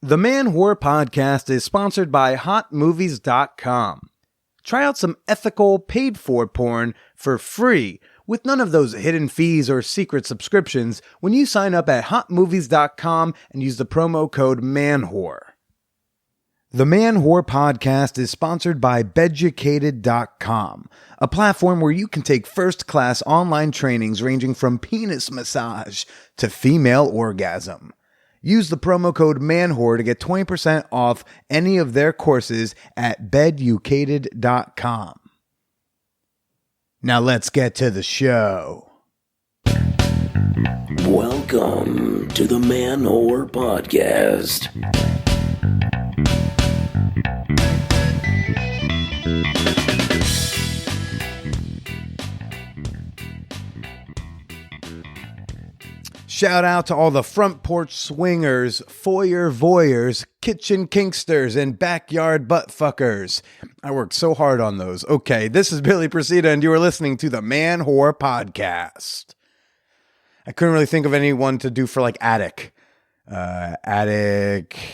The Man Whore Podcast is sponsored by HotMovies.com. Try out some ethical, paid-for porn for free with none of those hidden fees or secret subscriptions when you sign up at HotMovies.com and use the promo code MANWHORE. The Man Whore Podcast is sponsored by Beducated.com, a platform where you can take first-class online trainings ranging from penis massage to female orgasm. Use the promo code MANWHORE to get 20% off any of their courses at Beducated.com. Now let's get to the show. Welcome to the Man Whore Podcast. Shout out to all the front porch swingers, foyer voyeurs, kitchen kinksters, and backyard buttfuckers. I worked so hard on those. Okay, this is Billy Procida, and you are listening to the Man Whore Podcast. I couldn't really think of anyone to do for like attic. Asexuals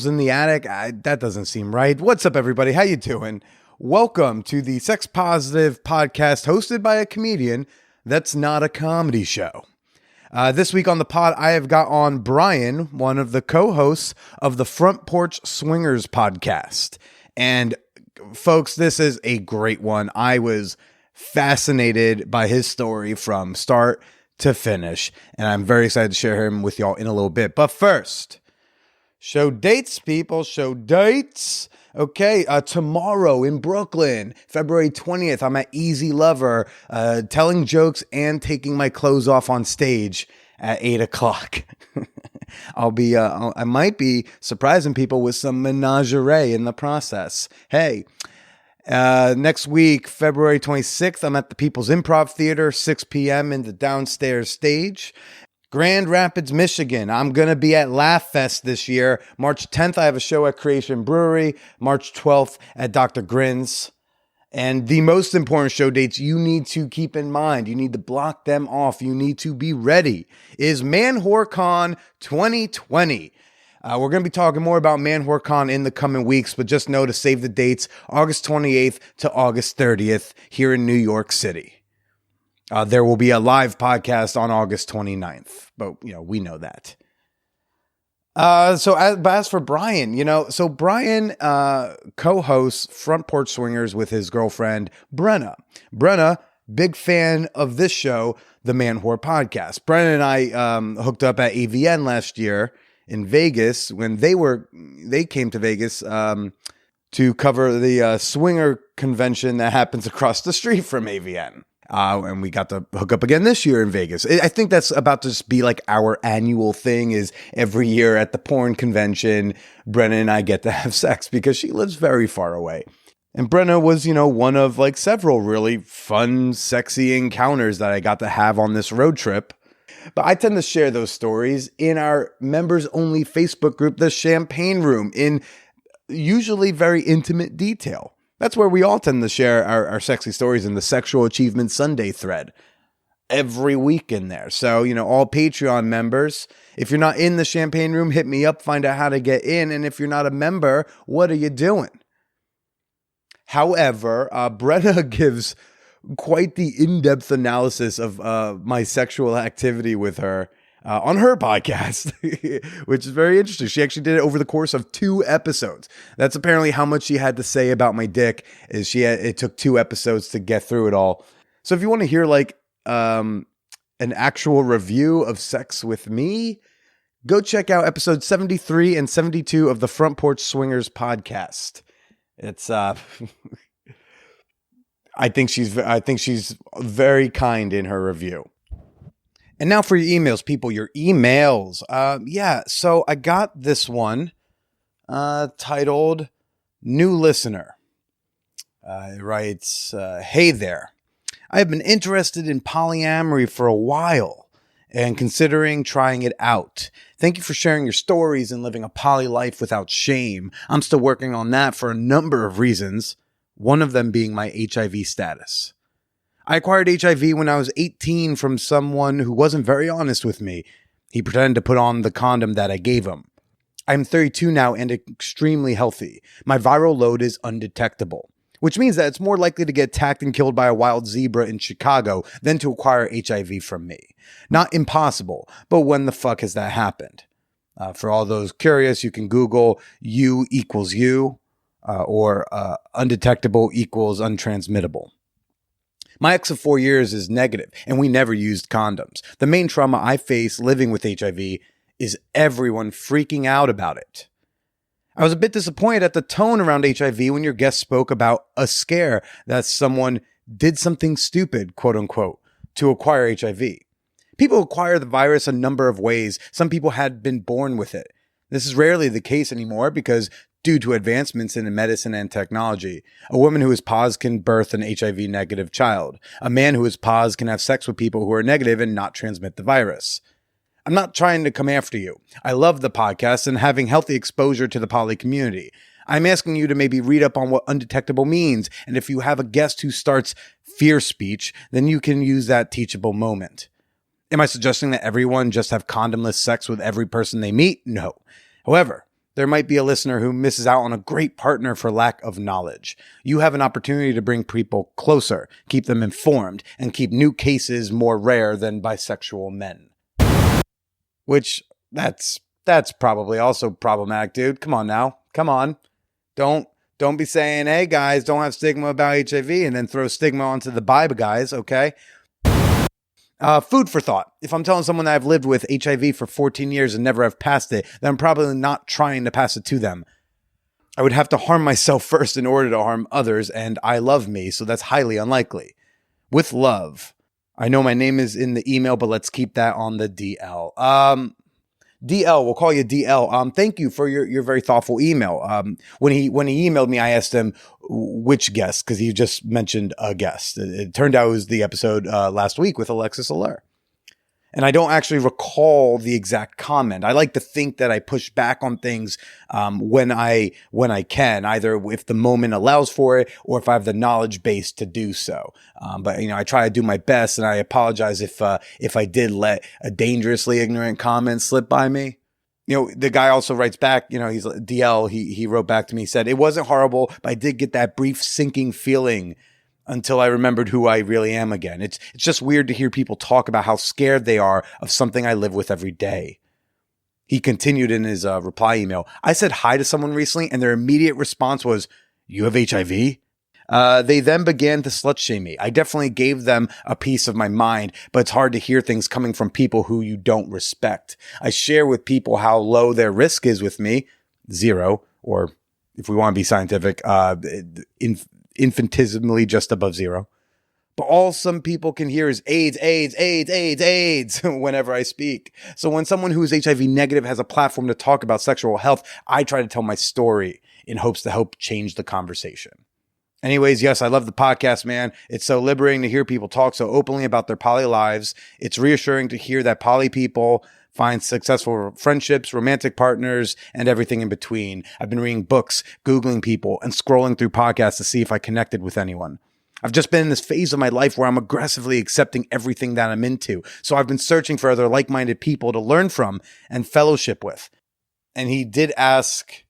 in the attic. That doesn't seem right. What's up, everybody? How you doing? Welcome to the Sex Positive Podcast hosted by a comedian that's not a comedy show. This week on the pod, I have got on Brian, one of the co-hosts of the Front Porch Swingers podcast. And folks, this is a great one. I was fascinated by his story from start to finish, and I'm very excited to share him with y'all in a little bit. But first, show dates, people, show dates. Okay, tomorrow in Brooklyn, February 20th, I'm at Easy Lover, telling jokes and taking my clothes off on stage at 8 o'clock. I might be surprising people with some menagerie in the process. Hey, next week, February 26th, I'm at the People's Improv Theater, 6 p.m. in the downstairs stage. Grand Rapids, Michigan. I'm going to be at Laugh Fest this year. March 10th, I have a show at Creation Brewery. March 12th at Dr. Grin's. And the most important show dates you need to keep in mind, you need to block them off, you need to be ready, is Man Whore Con 2020. We're going to be talking more about Man Whore Con in the coming weeks, but just know to save the dates, August 28th to August 30th here in New York City. There will be a live podcast on August 29th, but, we know that. But as for Brian, Brian co-hosts Front Porch Swingers with his girlfriend, Brenna. Brenna, big fan of this show, the Man Whore Podcast. Brenna and I hooked up at AVN last year in Vegas when they came to Vegas to cover the swinger convention that happens across the street from AVN. And we got to hook up again this year in Vegas. I think that's about to just be like our annual thing is every year at the porn convention, Brenna and I get to have sex because she lives very far away. And Brenna was, one of like several really fun, sexy encounters that I got to have on this road trip. But I tend to share those stories in our members only Facebook group, the Champagne Room, in usually very intimate detail. That's where we all tend to share our sexy stories in the Sexual Achievement Sunday thread every week in there. So, all Patreon members, if you're not in the Champagne Room, hit me up, find out how to get in. And if you're not a member, what are you doing? However, Brenna gives quite the in-depth analysis of my sexual activity with her on her podcast, which is very interesting. She actually did it over the course of 2 episodes. That's apparently how much she had to say about my dick. It took 2 episodes to get through it all. So if you want to hear like an actual review of sex with me, go check out episodes 73 and 72 of the Front Porch Swingers podcast. It's I think she's very kind in her review. And now for your emails, people, your emails. So I got this one titled New Listener. It writes, hey there. I have been interested in polyamory for a while and considering trying it out. Thank you for sharing your stories and living a poly life without shame. I'm still working on that for a number of reasons, one of them being my HIV status. I acquired HIV when I was 18 from someone who wasn't very honest with me. He pretended to put on the condom that I gave him. I'm 32 now and extremely healthy. My viral load is undetectable, which means that it's more likely to get attacked and killed by a wild zebra in Chicago than to acquire HIV from me. Not impossible, but when the fuck has that happened? For all those curious, you can Google U equals U or undetectable equals untransmittable. My ex of 4 years is negative, and we never used condoms. The main trauma I face living with HIV is everyone freaking out about it. I was a bit disappointed at the tone around HIV when your guest spoke about a scare that someone did something stupid, quote unquote, to acquire HIV. People acquire the virus a number of ways. Some people had been born with it. This is rarely the case anymore because due to advancements in medicine and technology, a woman who is POS can birth an HIV negative child. A man who is POS can have sex with people who are negative and not transmit the virus. I'm not trying to come after you. I love the podcast and having healthy exposure to the poly community. I'm asking you to maybe read up on what undetectable means, and if you have a guest who starts fear speech, then you can use that teachable moment. Am I suggesting that everyone just have condomless sex with every person they meet? No. However, there might be a listener who misses out on a great partner for lack of knowledge. You have an opportunity to bring people closer, keep them informed, and keep new cases more rare than bisexual men. Which, that's probably also problematic, dude. Come on now. Come on. Don't be saying, hey, guys, don't have stigma about HIV and then throw stigma onto the bi guys, okay? Food for thought. If I'm telling someone that I've lived with HIV for 14 years and never have passed it, then I'm probably not trying to pass it to them. I would have to harm myself first in order to harm others, and I love me, so that's highly unlikely. With love. I know my name is in the email, but let's keep that on the DL. DL, we'll call you DL. Thank you for your very thoughtful email. When he emailed me, I asked him which guest, because he just mentioned a guest. It turned out it was the episode last week with Alexis Allaire. And I don't actually recall the exact comment. I like to think that I push back on things when I can, either if the moment allows for it or if I have the knowledge base to do so. But I try to do my best, and I apologize if I did let a dangerously ignorant comment slip by me. The guy also writes back, he's DL. He wrote back to me, said, it wasn't horrible, but I did get that brief sinking feeling until I remembered who I really am again. It's just weird to hear people talk about how scared they are of something I live with every day. He continued in his reply email. I said hi to someone recently, and their immediate response was, you have HIV? They then began to slut shame me. I definitely gave them a piece of my mind, but it's hard to hear things coming from people who you don't respect. I share with people how low their risk is with me, 0, or if we want to be scientific, infinitesimally just above 0. But all some people can hear is AIDS, AIDS, AIDS, AIDS, AIDS whenever I speak. So when someone who is HIV negative has a platform to talk about sexual health, I try to tell my story in hopes to help change the conversation. Anyways, yes, I love the podcast, man. It's so liberating to hear people talk so openly about their poly lives. It's reassuring to hear that poly people find successful friendships, romantic partners, and everything in between. I've been reading books, Googling people, and scrolling through podcasts to see if I connected with anyone. I've just been in this phase of my life where I'm aggressively accepting everything that I'm into. So I've been searching for other like-minded people to learn from and fellowship with. And he did ask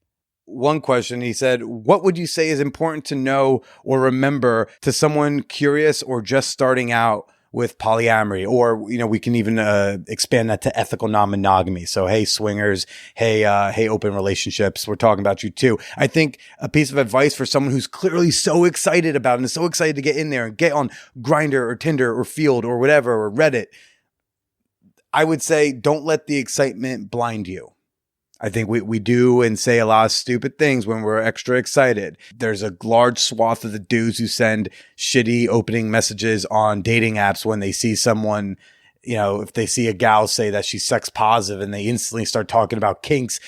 one question. He said, what would you say is important to know or remember to someone curious or just starting out with polyamory? Or, we can even expand that to ethical non-monogamy. So, hey, swingers, hey, open relationships. We're talking about you too. I think a piece of advice for someone who's clearly so excited about it and is so excited to get in there and get on Grindr or Tinder or Field or whatever, or Reddit, I would say don't let the excitement blind you. I think we do and say a lot of stupid things when we're extra excited. There's a large swath of the dudes who send shitty opening messages on dating apps when they see someone, if they see a gal say that she's sex positive and they instantly start talking about kinks.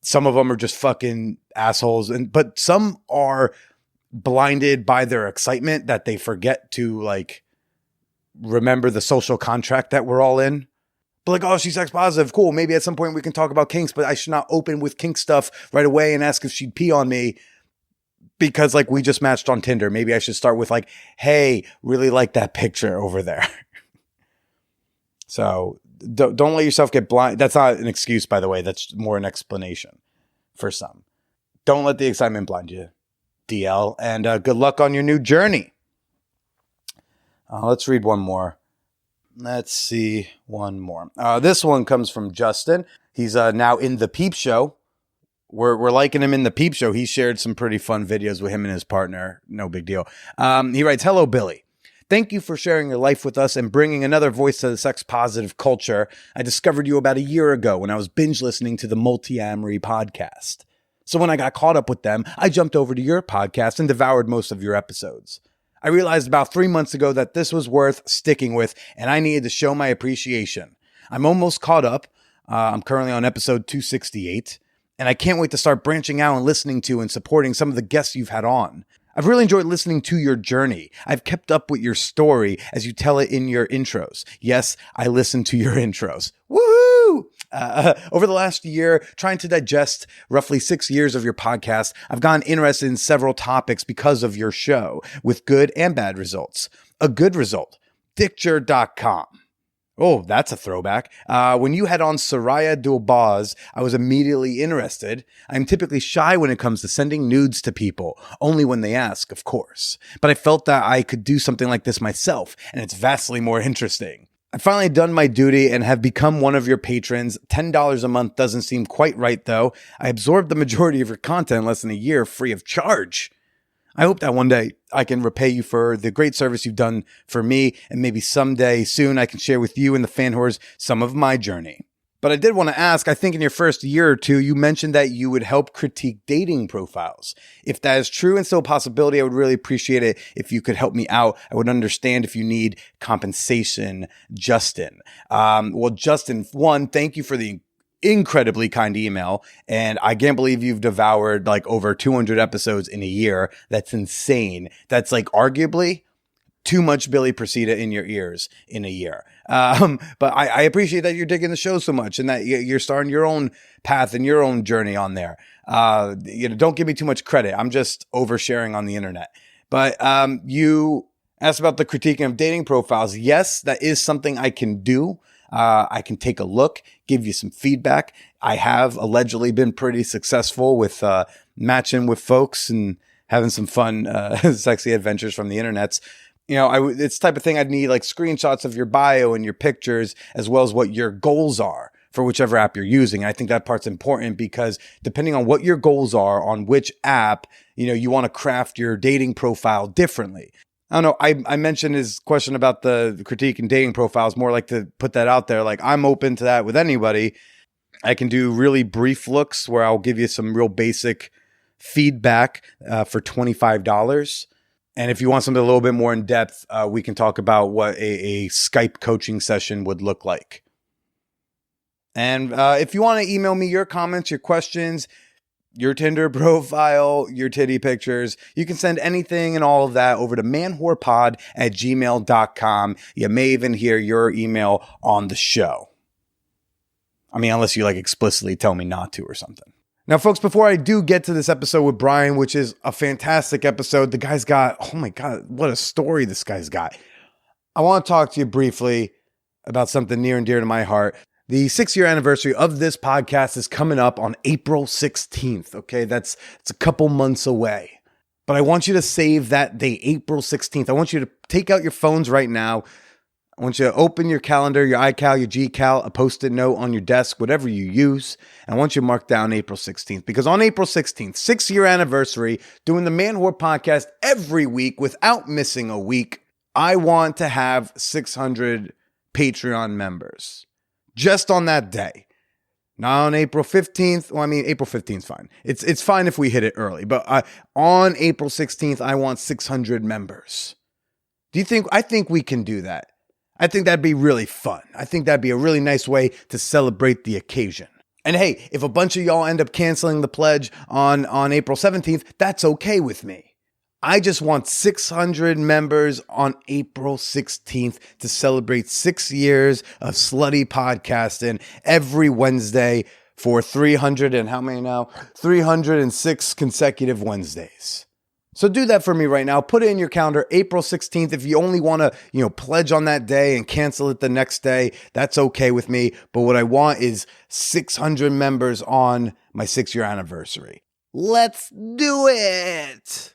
Some of them are just fucking assholes, but some are blinded by their excitement that they forget to remember the social contract that we're all in. But oh, she's sex positive. Cool. Maybe at some point we can talk about kinks, but I should not open with kink stuff right away and ask if she'd pee on me because we just matched on Tinder. Maybe I should start with hey, really like that picture over there. So don't let yourself get blind. That's not an excuse, by the way. That's more an explanation. for some. Don't let the excitement blind you, DL, and good luck on your new journey. Let's read one more. Let's see one more. This one comes from Justin. He's now in the Peep Show. We're liking him in the Peep Show. He shared some pretty fun videos with him and his partner. No big deal. He writes, "Hello, Billy. Thank you for sharing your life with us and bringing another voice to the sex-positive culture. I discovered you about a year ago when I was binge listening to the Multi-Amory podcast. So when I got caught up with them, I jumped over to your podcast and devoured most of your episodes. I realized about 3 months ago that this was worth sticking with, and I needed to show my appreciation. I'm almost caught up. I'm currently on episode 268, and I can't wait to start branching out and listening to and supporting some of the guests you've had on. I've really enjoyed listening to your journey. I've kept up with your story as you tell it in your intros. Yes, I listen to your intros. Woohoo! Over the last year, trying to digest roughly 6 years of your podcast, I've gotten interested in several topics because of your show, with good and bad results. A good result, Dicture.com. Oh, that's a throwback. When you had on Soraya Dulbaz, I was immediately interested. I'm typically shy when it comes to sending nudes to people, only when they ask, of course. But I felt that I could do something like this myself, and it's vastly more interesting. I finally done my duty and have become one of your patrons. $10 a month doesn't seem quite right, though. I absorbed the majority of your content in less than a year free of charge. I hope that one day I can repay you for the great service you've done for me, and maybe someday soon I can share with you and the fan whores some of my journey. But I did want to ask, I think in your first year or two, you mentioned that you would help critique dating profiles. If that is true and still a possibility, I would really appreciate it if you could help me out. I would understand if you need compensation, Justin. Well, Justin, one, thank you for the incredibly kind email. And I can't believe you've devoured like over 200 episodes in a year. That's insane. That's like arguably too much Billy Procida in your ears in a year. But I appreciate that you're digging the show so much and that you're starting your own path and your own journey on there. Don't give me too much credit. I'm just oversharing on the internet. But you asked about the critiquing of dating profiles. Yes, that is something I can do. I can take a look, give you some feedback. I have allegedly been pretty successful with matching with folks and having some fun, sexy adventures from the internets. It's the type of thing I'd need like screenshots of your bio and your pictures, as well as what your goals are for whichever app you're using. And I think that part's important because depending on what your goals are on which app, you want to craft your dating profile differently. I don't know. I mentioned his question about the critique and dating profiles, more like to put that out there. Like I'm open to that with anybody. I can do really brief looks where I'll give you some real basic feedback for $25. And if you want something a little bit more in depth, we can talk about what a Skype coaching session would look like. And if you want to email me your comments, your questions, your Tinder profile, your titty pictures, you can send anything and all of that over to manwhorepod@gmail.com. You may even hear your email on the show. I mean, unless you like explicitly tell me not to or something. Now, folks, before I do get to this episode with Brian, which is a fantastic episode, the guy's got, oh my God, what a story this guy's got. I want to talk to you briefly about something near and dear to my heart. The 6-year anniversary of this podcast is coming up on April 16th. Okay, it's a couple months away. But I want you to save that day, April 16th. I want you to take out your phones right now. I want you to open your calendar, your iCal, your GCal, a Post-it note on your desk, whatever you use. And I want you to mark down April 16th. Because on April 16th, 6-year anniversary, doing the Man Whore podcast every week without missing a week, I want to have 600 Patreon members. Just on that day. Not on April 15th. Well, I mean, April 15th is fine. It's fine if we hit it early. But on April 16th, I want 600 members. I think we can do that. I think that'd be really fun. I think that'd be a really nice way to celebrate the occasion. And hey, if a bunch of y'all end up canceling the pledge on April 17th, that's okay with me. I just want 600 members on April 16th to celebrate 6 years of slutty podcasting every Wednesday for 300 and how many now? 306 consecutive Wednesdays. So do that for me right now. Put it in your calendar, April 16th. If you only want to, pledge on that day and cancel it the next day, that's okay with me. But what I want is 600 members on my 6-year anniversary. Let's do it.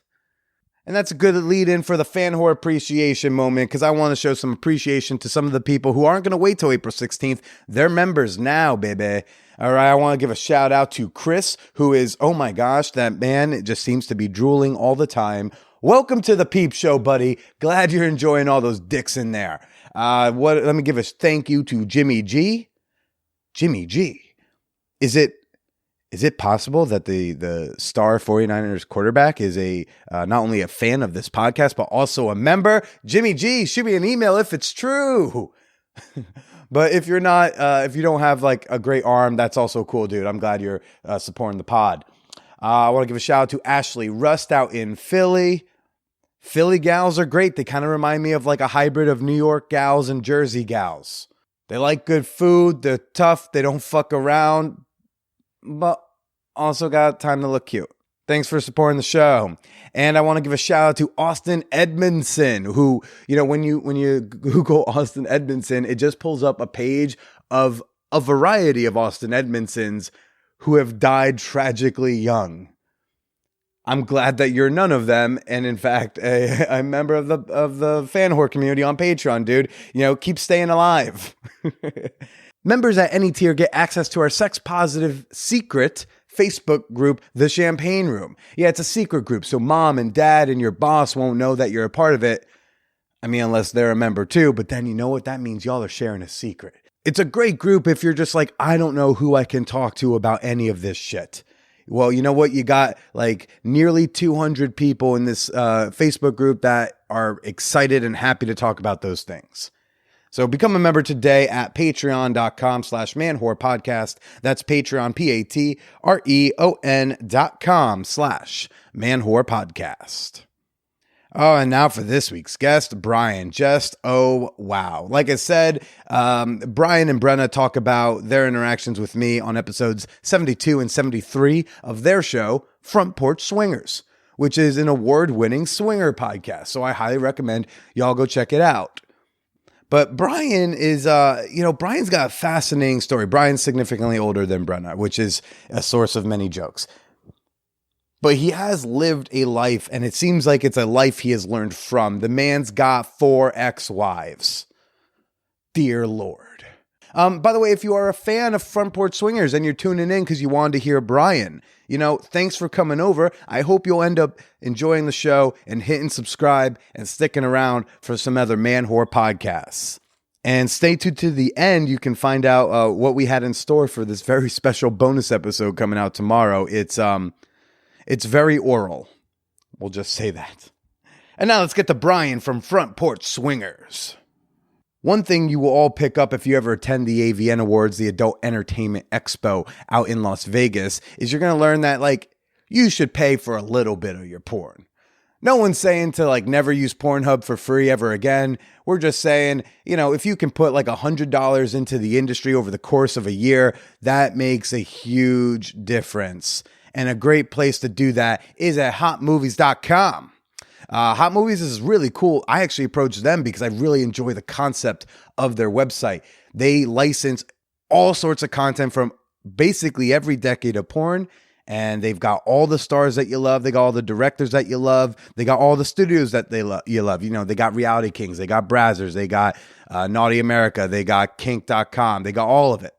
And that's a good lead in for the fan whore appreciation moment, because I want to show some appreciation to some of the people who aren't going to wait till April 16th. They're members now, baby. All right, I want to give a shout out to Chris, who is, oh my gosh, that man, it just seems to be drooling all the time. Welcome to the Peep Show, buddy. Glad you're enjoying all those dicks in there. Let me give a thank you to Jimmy G. Jimmy G. Is it possible that the star 49ers quarterback is not only a fan of this podcast, but also a member? Jimmy G, shoot me an email if it's true. But if you're not, if you don't have like a great arm, that's also cool, dude. I'm glad you're supporting the pod. I want to give a shout out to Ashley Rust out in Philly. Philly gals are great. They kind of remind me of like a hybrid of New York gals and Jersey gals. They like good food. They're tough. They don't fuck around, but also got time to look cute. Thanks for supporting the show. And I want to give a shout out to Austin Edmondson, who, when you Google Austin Edmondson, it just pulls up a page of a variety of Austin Edmondsons who have died tragically young. I'm glad that you're none of them. And in fact, a member of the fan whore community on Patreon, dude. Keep staying alive. Members at any tier get access to our sex positive secret Facebook group, The Champagne Room. Yeah, it's a secret group, so mom and dad and your boss won't know that you're a part of it. I mean, unless they're a member too, but then you know what? That means y'all are sharing a secret. It's a great group if you're just like, I don't know who I can talk to about any of this shit. Well, you know what? You got like nearly 200 people in this Facebook group that are excited and happy to talk about those things. So become a member today at patreon.com/manwhorepodcast. That's Patreon, patreon.com/manwhorepodcast. Oh, and now for this week's guest, Brian. Just, oh, wow. Like I said, Brian and Brenna talk about their interactions with me on episodes 72 and 73 of their show, Front Porch Swingers, which is an award-winning swinger podcast. So I highly recommend y'all go check it out. But Brian is, Brian's got a fascinating story. Brian's significantly older than Brenna, which is a source of many jokes. But he has lived a life, and it seems like it's a life he has learned from. The man's got 4 ex-wives. Dear Lord. By the way, if you are a fan of Front Porch Swingers and you're tuning in because you wanted to hear Brian, thanks for coming over. I hope you'll end up enjoying the show and hitting subscribe and sticking around for some other man whore podcasts. And stay tuned to the end. You can find out what we had in store for this very special bonus episode coming out tomorrow. It's very oral. We'll just say that. And now let's get to Brian from Front Porch Swingers. One thing you will all pick up if you ever attend the AVN Awards, the Adult Entertainment Expo out in Las Vegas, is you're going to learn that, you should pay for a little bit of your porn. No one's saying to, never use Pornhub for free ever again. We're just saying, if you can put, $100 into the industry over the course of a year, that makes a huge difference. And a great place to do that is at hotmovies.com. Hot Movies is really cool. I actually approached them because I really enjoy the concept of their website. They license all sorts of content from basically every decade of porn, and they've got all the stars that you love. They got all the directors that you love. They got all the studios that you love. They got Reality Kings. They got Brazzers. They got Naughty America. They got Kink.com. They got all of it.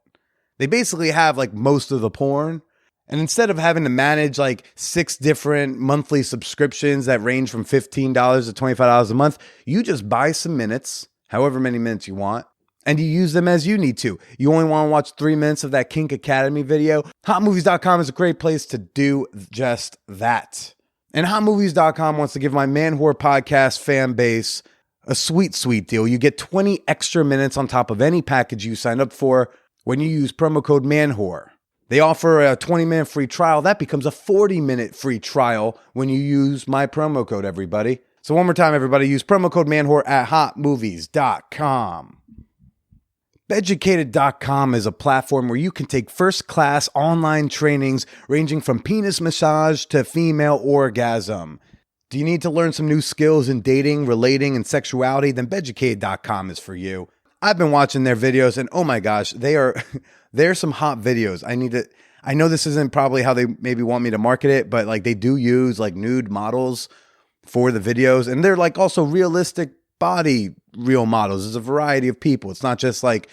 They basically have most of the porn. And instead of having to manage 6 different monthly subscriptions that range from $15 to $25 a month, you just buy some minutes, however many minutes you want, and you use them as you need to. You only want to watch 3 minutes of that Kink Academy video. Hotmovies.com is a great place to do just that. And Hotmovies.com wants to give my Man Whore podcast fan base a sweet, sweet deal. You get 20 extra minutes on top of any package you sign up for when you use promo code MANWHORE. They offer a 20-minute free trial. That becomes a 40-minute free trial when you use my promo code, everybody. So one more time, everybody, use promo code MANWHORE at hotmovies.com. Beducated.com is a platform where you can take first-class online trainings ranging from penis massage to female orgasm. Do you need to learn some new skills in dating, relating, and sexuality? Then Beducated.com is for you. I've been watching their videos, and oh my gosh, they're some hot videos. I know this isn't probably how they maybe want me to market it, but like they do use like nude models for the videos, and they're like also realistic body real models. There's a variety of people. It's not just like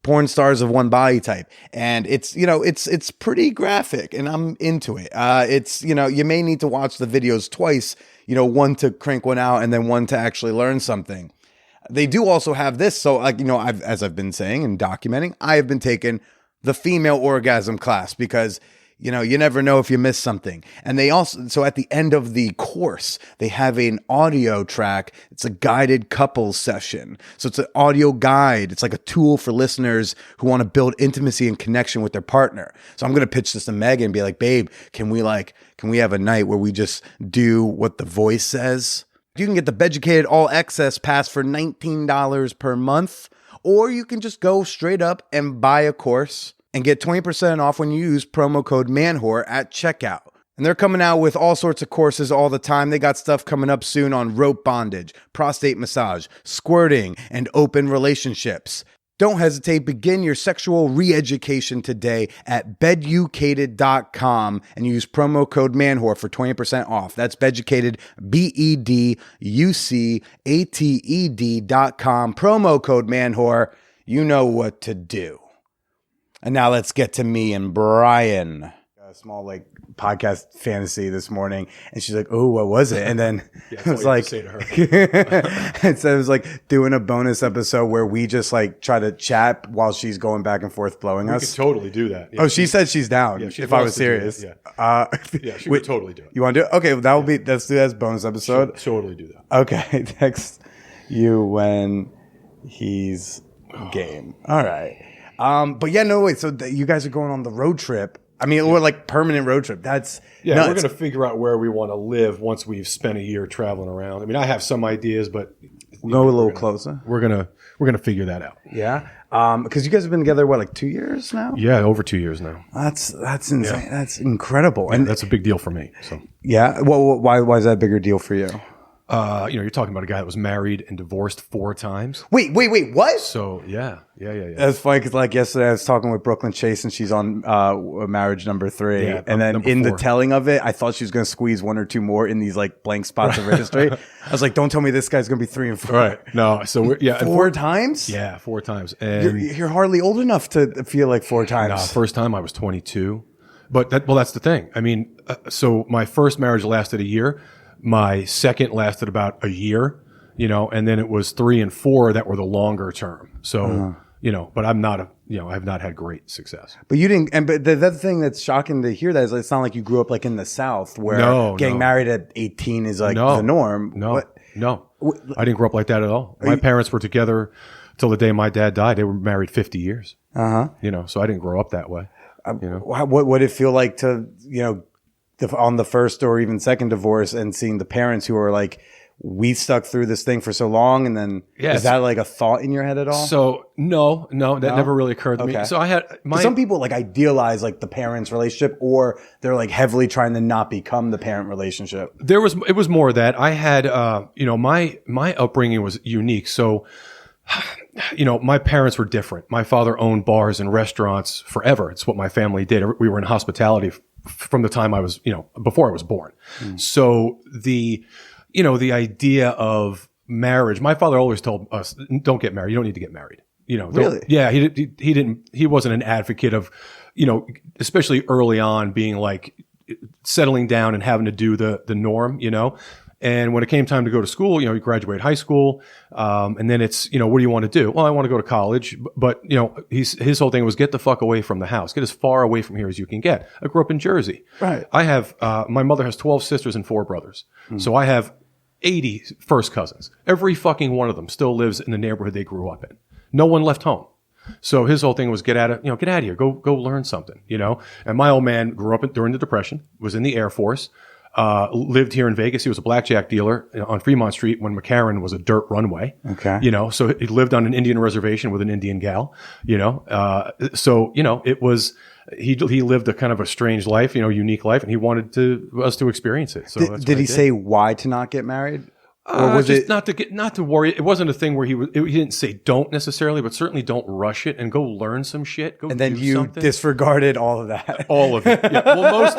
porn stars of one body type, and it's pretty graphic, and I'm into it. You may need to watch the videos twice, one to crank one out and then one to actually learn something. They do also have this. So as I've been saying and documenting, I have been taking the female orgasm class because you never know if you miss something. And they also, so at the end of the course, they have an audio track. It's a guided couples session. So it's an audio guide. It's like a tool for listeners who want to build intimacy and connection with their partner. So I'm going to pitch this to Megan and be like, babe, can we have a night where we just do what the voice says? You can get the Beducated All Access Pass for $19 per month, or you can just go straight up and buy a course and get 20% off when you use promo code MANWHORE at checkout. And they're coming out with all sorts of courses all the time. They got stuff coming up soon on rope bondage, prostate massage, squirting, and open relationships. Don't hesitate. Begin your sexual re-education today at beducated.com and use promo code MANWHORE for 20% off. That's Beducated, BEDUCATED.com. Promo code MANWHORE. You know what to do. And now let's get to me and Brian. A small podcast fantasy this morning, and she's like, "Oh, what was it?" And then it was like, say to her. And so it was like doing a bonus episode where we just like try to chat while she's going back and forth blowing us. We could totally do that. Yeah, she said she's down. Yeah, if I was serious, she would totally do it. You want to do it? Okay, that will be. Let's do that as bonus episode. She'll totally do that. Okay, text you when he's game. All right. But yeah, no, wait. So you guys are going on the road trip. I mean, or like permanent road trip. That's nuts. We're going to figure out where we want to live once we've spent a year traveling around. I mean, I have some ideas, but we'll go a little closer. We're gonna figure that out. Yeah. Because you guys have been together what, 2 years now? Yeah, over 2 years now. That's insane. Yeah. That's incredible. Yeah, and that's a big deal for me. So yeah. Well, why is that a bigger deal for you? You're talking about a guy that was married and divorced 4 times. Wait, what? So yeah. That's funny because like yesterday I was talking with Brooklyn Chase and she's on marriage number 3, and then in 4. The telling of it, I thought she was going to squeeze 1 or 2 more in these like blank spots of her history. I was like, don't tell me this guy's going to be 3 and 4. Right? No. So we're 4 times. Yeah, 4 times. And you're hardly old enough to feel like 4 times. No, first time I was 22, but that's the thing. I mean, so my first marriage lasted a year. My second lasted about a year, and then it was 3 and 4 that were the longer term. So, but I'm not I have not had great success. But you didn't, but the other thing that's shocking to hear that is it's not like you grew up like in the South where getting married at 18 is like the norm. No, I didn't grow up like that at all. My parents were together till the day my dad died. They were married 50 years. So I didn't grow up that way. What would it feel like to, on the first or even second divorce and seeing the parents who are like, we stuck through this thing for so long, and then is that like a thought in your head at all? So no, that never really occurred to me. So I had some people like idealize like the parents' relationship, or they're like heavily trying to not become the parent relationship. It was more of that. I had my upbringing was unique. So my parents were different. My father owned bars and restaurants forever. It's what my family did. We were in hospitality from the time I was, before I was born. So the idea of marriage, my father always told us, don't get married. You don't need to get married. Really? Yeah. He wasn't an advocate of, especially early on being like settling down and having to do the norm, And when it came time to go to school, you graduate high school, and then it's, what do you want to do? Well, I want to go to college, but his whole thing was get the fuck away from the house, get as far away from here as you can get. I grew up in Jersey. Right. I have my mother has 12 sisters and 4 brothers, so I have 80 first cousins. Every fucking one of them still lives in the neighborhood they grew up in. No one left home. So his whole thing was get out of here, go learn something, And my old man grew up during the Depression, was in the Air Force. lived here in Vegas. He was a blackjack dealer on Fremont Street when McCarran was a dirt runway. Okay. So he lived on an Indian reservation with an Indian gal, it was, he lived a kind of a strange life, unique life, and he wanted us to experience it. So did he say why to not get married? Or was just it not to worry? It wasn't a thing where he didn't say don't necessarily, but certainly don't rush it and go learn some shit. Go and then do you something. disregarded all of that. All of it. Yeah. Well, most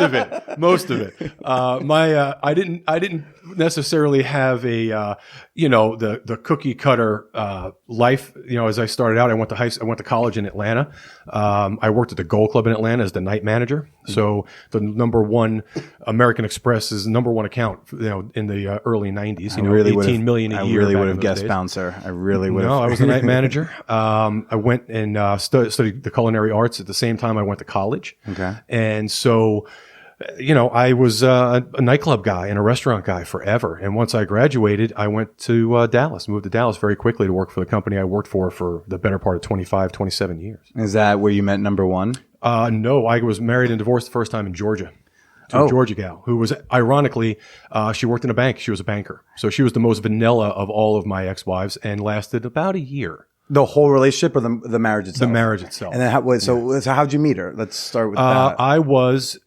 of it. I didn't necessarily have a, the cookie cutter, life. As I started out, I went to college in Atlanta. I worked at the Gold Club in Atlanta as the night manager. So the number one American Express's number one account, in the early 90s, 18 million a year. I really would have guessed days. bouncer. I really would have. No, I was the night manager. I went and studied the culinary arts at the same time I went to college. Okay. And so, I was a nightclub guy and a restaurant guy forever. And once I graduated, I went to Dallas, moved to Dallas very quickly to work for the company I worked for the better part of 25, 27 years. Is that where you met number one? No, I was married and divorced the first time in Georgia. To a Georgia gal who was, ironically, she worked in a bank. She was a banker. So she was the most vanilla of all of my ex-wives and lasted about a year. The whole relationship or the marriage itself? The marriage itself. And then so how'd you meet her? Let's start with that. I worked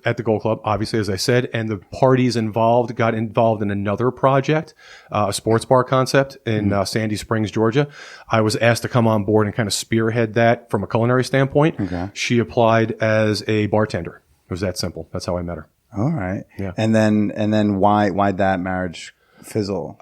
at the Gold Club, obviously, as I said, and the parties got involved in another project, a sports bar concept in Sandy Springs, Georgia. I was asked to come on board and kind of spearhead that from a culinary standpoint. Okay. She applied as a bartender. It was that simple. That's how I met her. All right. Yeah. And then why'd that marriage fizzle?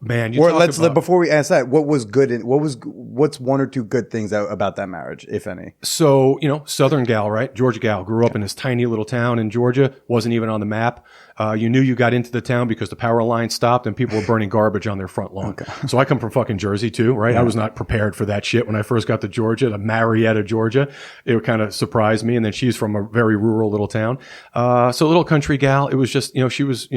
Man, before we ask that, what's one or two good things about that marriage, if any? So, Southern gal, right? Georgia gal, grew up in this tiny little town in Georgia, wasn't even on the map. You knew you got into the town because the power line stopped and people were burning garbage on their front lawn. Okay. So I come from fucking Jersey too, right? Yeah. I was not prepared for that shit when I first got to Georgia, to Marietta, Georgia. It kind of surprised me. And then she's from a very rural little town. So little country gal. It was just, she was,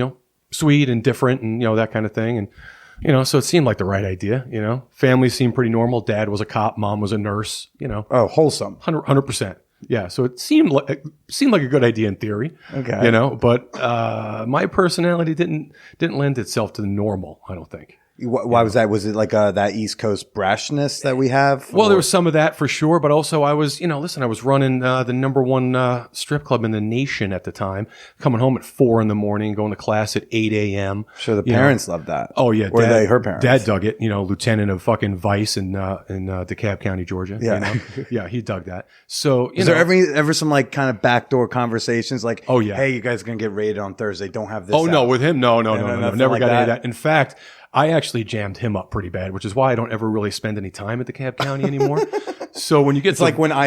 sweet and different and, that kind of thing. And, so it seemed like the right idea, Family seemed pretty normal. Dad was a cop. Mom was a nurse, Oh, wholesome. 100%. Yeah. So it seemed like a good idea in theory, okay. But, my personality didn't lend itself to the normal, I don't think. Why was that? Was it like that East Coast brashness that we have? Well, there was some of that for sure, but also I was, I was running the number one strip club in the nation at the time, coming home at 4 a.m, going to class at 8 a.m. Sure, the parents loved that. Oh yeah, were they her parents? Dad dug it. Lieutenant of fucking Vice in DeKalb County, Georgia. Yeah, yeah, he dug that. So, is there ever some like kind of backdoor conversations like, oh yeah, hey, you guys are gonna get raided on Thursday? Don't have this. Oh no, with him, no, never like got any of that. In fact, I actually jammed him up pretty bad, which is why I don't ever really spend any time at DeKalb County anymore. So when you get like when I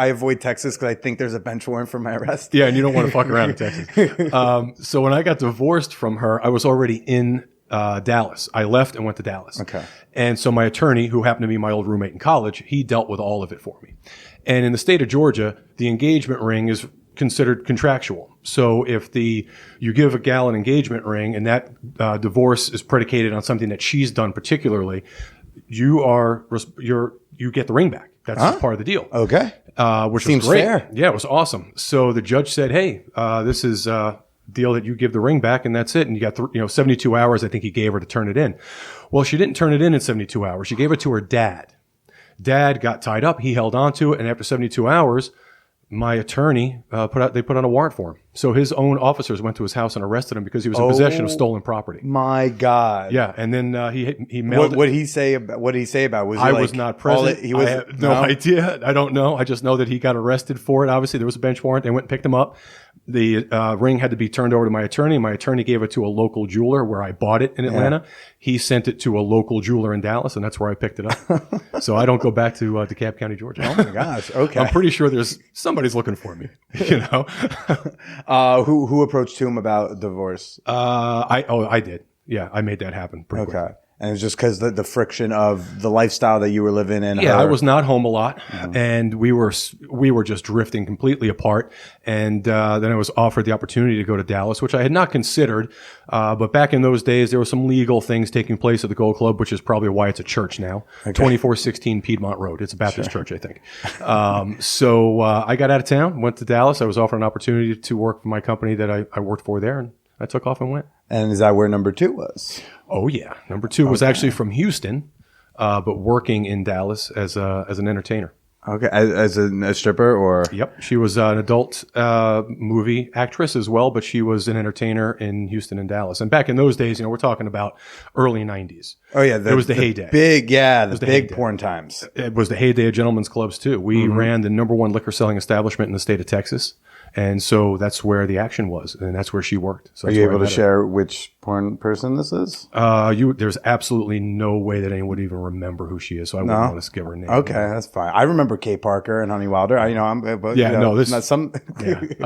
avoid Texas because I think there's a bench warrant for my arrest. Yeah, and you don't want to fuck around in Texas. So when I got divorced from her, I was already in Dallas. I left and went to Dallas. Okay. And so my attorney, who happened to be my old roommate in college, he dealt with all of it for me. And in the state of Georgia, the engagement ring is considered contractual. So if you give a gal an engagement ring and that divorce is predicated on something that she's done particularly, you get the ring back. That's just part of the deal. Okay. Which seems was great. Fair. Yeah, it was awesome. So the judge said, "Hey, this is a deal that you give the ring back, and that's it. And you got 72 hours. I think he gave her to turn it in. Well, she didn't turn it in 72 hours. She gave it to her dad. Dad got tied up. He held on to it, and after 72 hours, my attorney put on a warrant for him. So his own officers went to his house and arrested him because he was in possession of stolen property. My God! Yeah, and then he mailed. What did he say about? Was not present. I have no idea. I don't know. I just know that he got arrested for it. Obviously, there was a bench warrant. They went and picked him up. The ring had to be turned over to my attorney. My attorney gave it to a local jeweler where I bought it in Atlanta. Yeah. He sent it to a local jeweler in Dallas, and that's where I picked it up. So I don't go back to DeKalb County, Georgia. Oh my gosh! Okay, I'm pretty sure there's somebody's looking for me. Who approached him about divorce? I did. Yeah, I made that happen pretty quick. And it was just because the friction of the lifestyle that you were living in. Yeah, I was not home a lot, and we were just drifting completely apart. And then I was offered the opportunity to go to Dallas, which I had not considered. But back in those days, there were some legal things taking place at the Gold Club, which is probably why it's a church now. 2416 Piedmont Road. It's a Baptist church, I think. So I got out of town, went to Dallas. I was offered an opportunity to work for my company that I worked for there, and I took off and went. And is that where number 2 was? Oh yeah, number 2 was actually from Houston, but working in Dallas as an entertainer. Okay, as a stripper or? Yep, she was an adult movie actress as well, but she was an entertainer in Houston and Dallas. And back in those days, we're talking about early '90s. Oh yeah, it was the heyday. The big porn times. It was the heyday of gentlemen's clubs too. We ran the number 1 liquor selling establishment in the state of Texas. And so that's where the action was, and that's where she worked. So are you able to share which porn person this is? There's absolutely no way that anyone would even remember who she is, so I wouldn't want to give her name. Okay, that's fine. I remember Kay Parker and Honey Wilder. I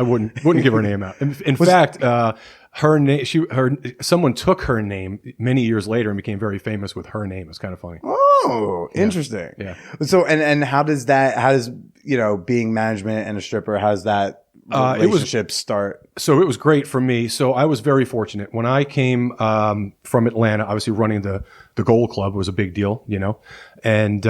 wouldn't give her name out. In fact, her name, someone took her name many years later and became very famous with her name. It's kind of funny. Oh, interesting. Yeah. So, and how does being management and a stripper, how's that relationship start? So it was great for me. So I was very fortunate when I came from Atlanta. Obviously, running the Gold Club was a big deal, and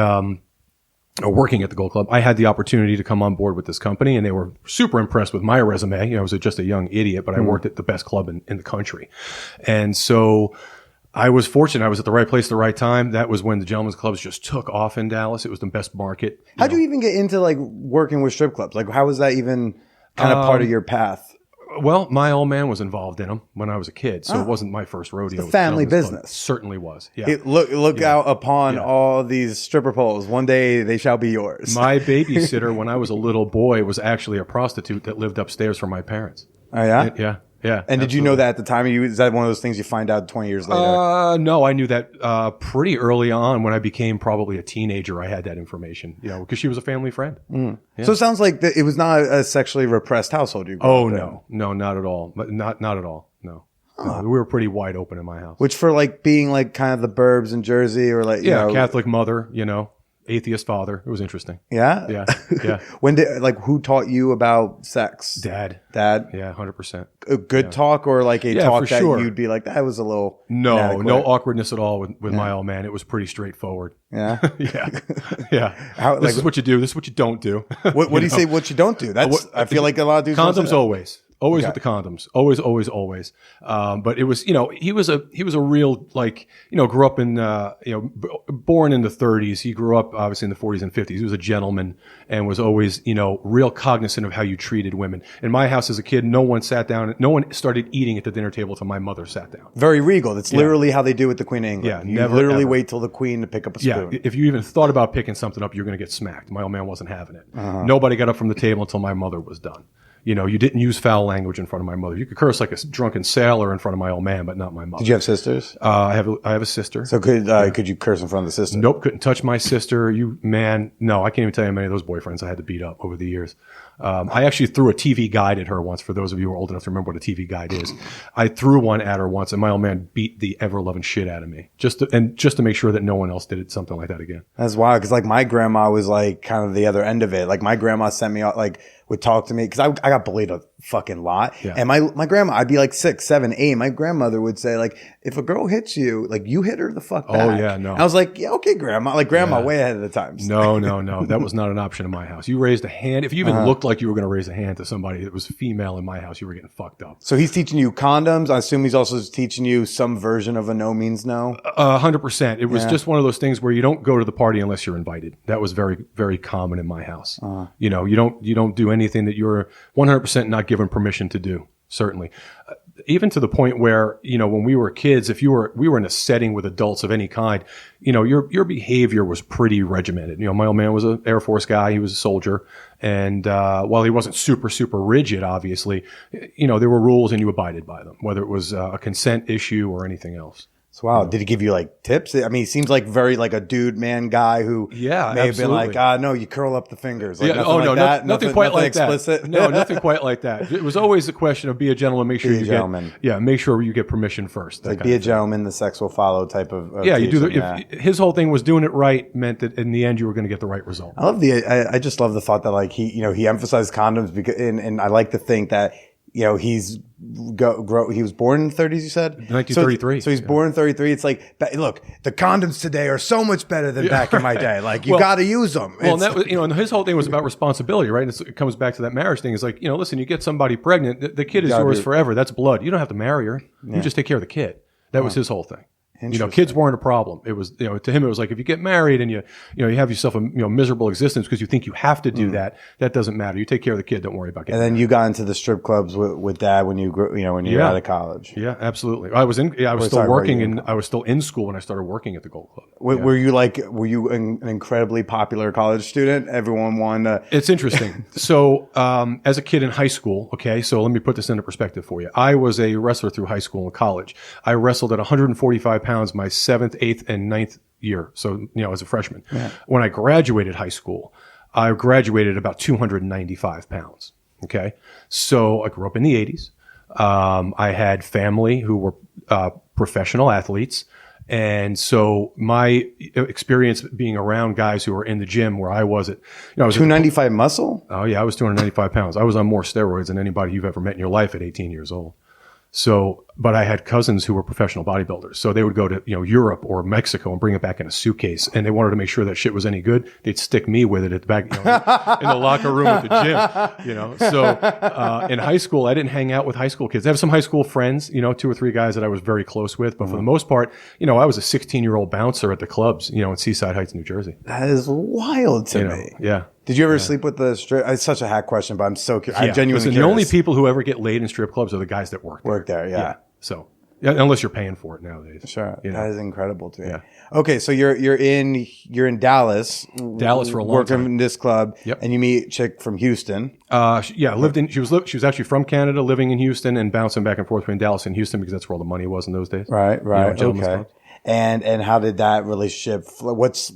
working at the Gold Club, I had the opportunity to come on board with this company, and they were super impressed with my resume. I was just a young idiot, but I worked at the best club in the country, and so I was fortunate. I was at the right place at the right time. That was when the gentlemen's clubs just took off in Dallas. It was the best market. How'd you even get into working with strip clubs? How was that even kind of part of your path? Well, my old man was involved in them when I was a kid, so it wasn't my first rodeo. It's a family business. Certainly was. Yeah. Look out upon all these stripper poles. One day they shall be yours. My babysitter when I was a little boy was actually a prostitute that lived upstairs from my parents. Oh yeah? Yeah. Yeah. And did you know that at the time? Is that one of those things you find out 20 years later? No, I knew that pretty early on when I became probably a teenager. I had that information, because she was a family friend. Yeah. So it sounds like it was not a sexually repressed household. No, not at all. But not at all. No. No, we were pretty wide open in my house. Which for being kind of the burbs in Jersey or Catholic mother, atheist father. It was interesting. Yeah? Yeah. Who taught you about sex? Dad? Yeah, 100%. A good talk or a talk that you'd be like, that was a little No inadequate. awkwardness at all with my old man. It was pretty straightforward. Yeah? Yeah. This is what you do. This is what you don't do. What do you say what you don't do? I feel like a lot of dudes condoms always. Always with the condoms. Always. But it was, he was a real, grew up in, born in the 30s. He grew up obviously in the 40s and 50s. He was a gentleman and was always, real cognizant of how you treated women. In my house as a kid, no one started eating at the dinner table until my mother sat down. Very regal. That's literally how they do with the Queen of England. Yeah, you literally wait till the Queen to pick up a spoon. Yeah, if you even thought about picking something up, you're going to get smacked. My old man wasn't having it. Nobody got up from the table until my mother was done. You didn't use foul language in front of my mother. You could curse like a drunken sailor in front of my old man, but not my mother. Did you have sisters? I have a sister. So could you curse in front of the sister? Nope, couldn't touch my sister. No, I can't even tell you how many of those boyfriends I had to beat up over the years. I actually threw a TV guide at her once. For those of you who are old enough to remember what a TV guide is, I threw one at her once, and my old man beat the ever-loving shit out of me, just to make sure that no one else did something like that again. That's wild, because my grandma was kind of the other end of it. My grandma sent me out would talk to me because I got bullied a fucking lot. Yeah. And my grandma, I'd be 6, 7, 8. My grandmother would say if a girl hits you, you hit her the fuck back. Oh yeah, no. And I was like, yeah, okay, grandma. Grandma way ahead of the times. No. That was not an option in my house. You raised a hand. If you even looked like you were going to raise a hand to somebody that was female in my house, you were getting fucked up. So he's teaching you condoms. I assume he's also teaching you some version of a no means no. 100%. It was just one of those things where you don't go to the party unless you're invited. That was very, very common in my house. You don't do anything that you're 100% not given permission to do. Certainly. Even to the point where, when we were kids, if we were in a setting with adults of any kind, your behavior was pretty regimented. My old man was an Air Force guy. He was a soldier. And, while he wasn't super, super rigid, obviously, there were rules and you abided by them, whether it was a consent issue or anything else. So, wow. Did he give you like tips? I mean, he seems like very like a dude, man guy who may have absolutely. been like, no, you curl up the fingers. Like, Yeah. nothing like that. Nothing quite like explicit. that. No, nothing quite like that. It was always a question of be a gentleman, make sure Be a you gentleman. make sure you get permission first. Like be a gentleman, the sex will follow type of Yeah, you do. teaching, His whole thing was doing it right meant that in the end you were going to get the right result. I love I just love the thought that like he emphasized condoms because, and I like to think that, he was born in the 30s, you said? 1933. So he's born in 33. It's like, look, the condoms today are so much better than back in my day. Like, you got to use them. Well, and that was, and his whole thing was about responsibility, right? It comes back to that marriage thing. It's like, listen, you get somebody pregnant, the kid is yours forever. That's blood. You don't have to marry her. You just take care of the kid. That was his whole thing. Kids weren't a problem. It was, to him, it was like, if you get married and you have yourself a miserable existence because you think you have to do that doesn't matter. You take care of the kid. Don't worry about getting married. And then you got into the strip clubs with dad when you grew, when you were out of college. Yeah, absolutely. I was still working and I was still in school when I started working at the Gold Club. Were you an incredibly popular college student? Everyone wanted to. It's interesting. So, as a kid in high school, so let me put this into perspective for you. I was a wrestler through high school and college. I wrestled at 145 pounds my 7th, 8th, and 9th year. So, as a freshman. Yeah. When I graduated high school, I graduated about 295 pounds. Okay. So I grew up in the 80s. I had family who were professional athletes. And so my experience being around guys who were in the gym where I was at, I was 295 muscle? Oh yeah, I was 295 pounds. I was on more steroids than anybody you've ever met in your life at 18 years old. So, but I had cousins who were professional bodybuilders. So they would go to, Europe or Mexico and bring it back in a suitcase. And they wanted to make sure that shit was any good. They'd stick me with it at the back, in the locker room at the gym, So, in high school, I didn't hang out with high school kids. I have some high school friends, 2 or 3 guys that I was very close with. But for the most part, I was a 16-year-old bouncer at the clubs, in Seaside Heights, New Jersey. That is wild to me. Yeah. Did you ever sleep with the strip? It's such a hack question, but I'm so curious. I'm genuinely curious. The only people who ever get laid in strip clubs are the guys that work there. Yeah. So, unless you're paying for it nowadays. Sure. That is incredible to me. Yeah. Okay, so you're in Dallas. Dallas for a long time. Working in this club. Yep. And you meet a chick from Houston. She was actually from Canada, living in Houston and bouncing back and forth between Dallas and Houston because that's where all the money was in those days. Right. Okay. Clubs. And how did that relationship? What's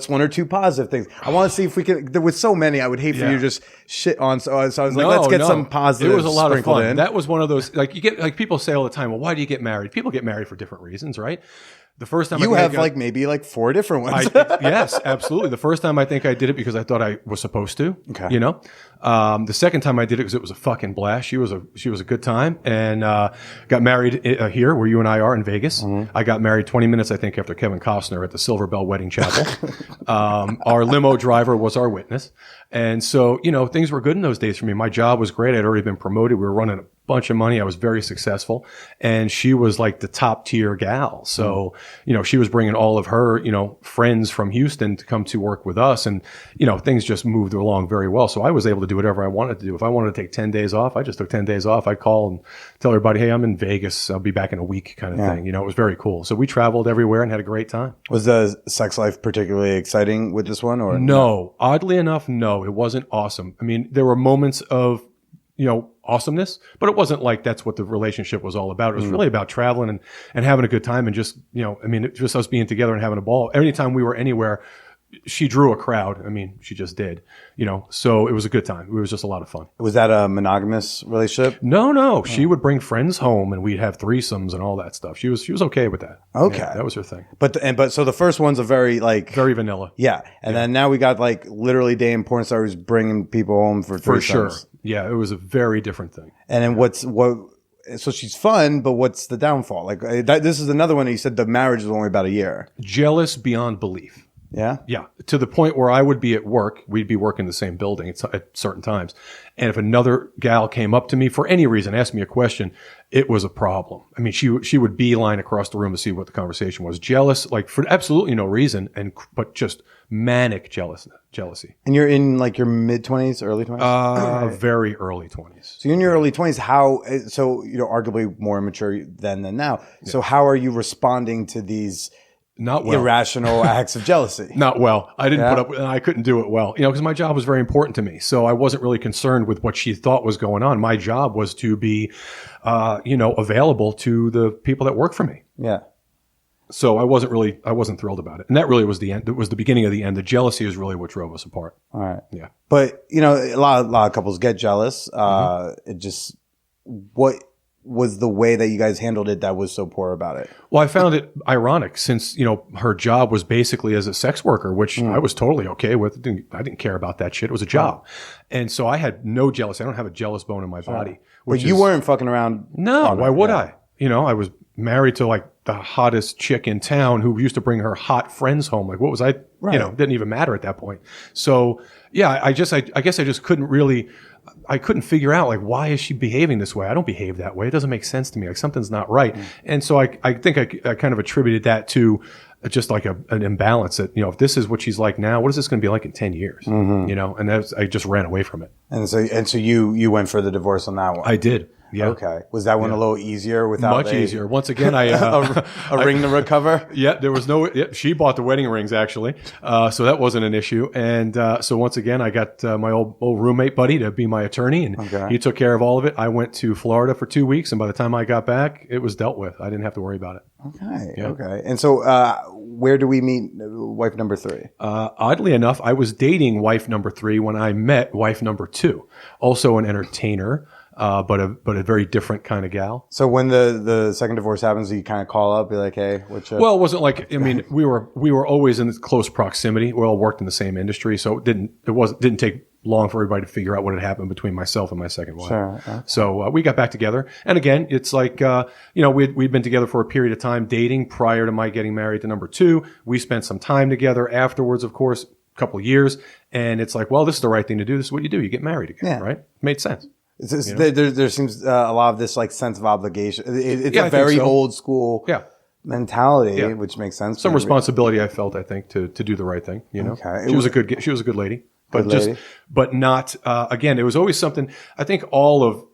one or two positive things? I want to see if we can. There was so many. I would hate for you to just shit on. So I was like, let's get some positive. It was a lot of fun. In. That was one of those people say all the time. Well, why do you get married? People get married for different reasons, right? The first time you have maybe 4 different ones. Yes, absolutely. The first time I think I did it because I thought I was supposed to. Okay. The second time I did it because it was a fucking blast. She was a good time and got married here where you and I are in Vegas. Mm-hmm. I got married 20 minutes I think after Kevin Costner at the Silver Bell Wedding Chapel. Our limo driver was our witness. And so, things were good in those days for me. My job was great. I'd already been promoted. We were running a bunch of money. I was very successful. And she was like the top tier gal. So, she was bringing all of her, friends from Houston to come to work with us. And, things just moved along very well. So I was able to do whatever I wanted to do. If I wanted to take 10 days off, I just took 10 days off. I'd call and tell everybody, hey, I'm in Vegas. I'll be back in a week kind of thing. It was very cool. So we traveled everywhere and had a great time. Was the sex life particularly exciting with this one or no? Oddly enough, no, it wasn't awesome. I mean, there were moments of, awesomeness, but it wasn't like that's what the relationship was all about. It was really about traveling and having a good time and just, just us being together and having a ball. Anytime we were anywhere, she drew a crowd. I mean, she just did, so it was a good time. It was just a lot of fun. Was that a monogamous relationship? No. She would bring friends home and we'd have threesomes and all that stuff. She was okay with that. Okay. Yeah, that was her thing. But so the first one's a very very vanilla. Yeah. And then now we got literally dating porn stars bringing people home for threesomes. For sure. Yeah. It was a very different thing. And then so she's fun, but what's the downfall? This is another one that you said the marriage is only about a year. Jealous beyond belief. Yeah? Yeah. To the point where I would be at work, we'd be working the same building at certain times. And if another gal came up to me for any reason, asked me a question, it was a problem. I mean, she would beeline across the room to see what the conversation was. Jealous, for absolutely no reason, but just manic jealousy. And you're in your mid-20s, early 20s? Very early 20s. So you're in your early 20s. Arguably more immature then than now. Yeah. So how are you responding to these not well. Irrational acts of jealousy? Not well. I didn't put up, I couldn't do it well, because my job was very important to me. So I wasn't really concerned with what she thought was going on. My job was to be, available to the people that work for me. Yeah. So I wasn't thrilled about it. And that really was the end. It was the beginning of the end. The jealousy is really what drove us apart. All right. Yeah. But, a lot of couples get jealous. It just, what was the way that you guys handled it that was so poor about it? Well, I found it ironic since, her job was basically as a sex worker, which I was totally okay with. I didn't care about that shit. It was a job. And so I had no jealousy. I don't have a jealous bone in my body. But you weren't fucking around. No, why would I? I was married to like the hottest chick in town who used to bring her hot friends home. Like what was I, didn't even matter at that point. So yeah, I guess I just I couldn't figure out like, why is she behaving this way? I don't behave that way. It doesn't make sense to me. Like something's not right. And so I think I kind of attributed that to just like an imbalance that, if this is what she's like now, what is this going to be like in 10 years? And I just ran away from it. And so you went for the divorce on that one. I did. Yeah. Okay. Was that one a little easier without much easier? Once again, a ring to recover? Yeah, there was no. Yeah, she bought the wedding rings actually, so that wasn't an issue. And so once again, I got my old roommate buddy to be my attorney, and he took care of all of it. I went to Florida for 2 weeks, and by the time I got back, it was dealt with. I didn't have to worry about it. Okay. Yeah. Okay. And so, where do we meet wife number 3? Oddly enough, I was dating wife number 3 when I met wife number 2, also an entertainer. But a very different kind of gal. So when the second divorce happens, you kind of call up, be like, "Hey, what's up?" Well, it wasn't like, we were always in close proximity. We all worked in the same industry, so it didn't take long for everybody to figure out what had happened between myself and my second wife. Sure. Okay. So we got back together, and again, it's like we'd been together for a period of time dating prior to my getting married to number 2. We spent some time together afterwards, of course, a couple of years, and it's like, well, this is the right thing to do. This is what you do. You get married again, right? Made sense. There seems a lot of this like sense of obligation. It's a very old school mentality, which makes sense. Some responsibility I felt, I think, to do the right thing. Okay. She was a good lady, but not again. It was always something. I think all of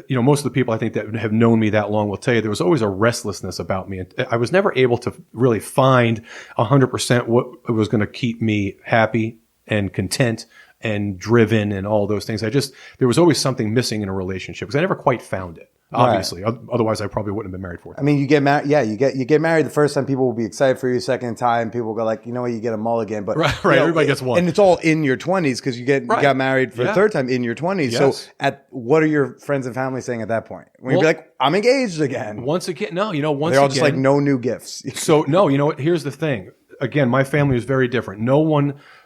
most of the people I think that have known me that long will tell you there was always a restlessness about me, and I was never able to really find 100% what was going to keep me happy and content and driven and all those things. There was always something missing in a relationship because I never quite found it. Obviously, otherwise I probably wouldn't have been married for it. I mean, you get married. Yeah, you get married the first time. People will be excited for you. Second time, people will go like, you get a mulligan. But right, everybody gets one, and it's all in your 20s because you got married for the third time in your 20s. Yes. So, what are your friends and family saying at that point? When you be like, I'm engaged again. Once again, no, they're all just like, no new gifts. So no, what? Here's the thing. Again, my family was very different.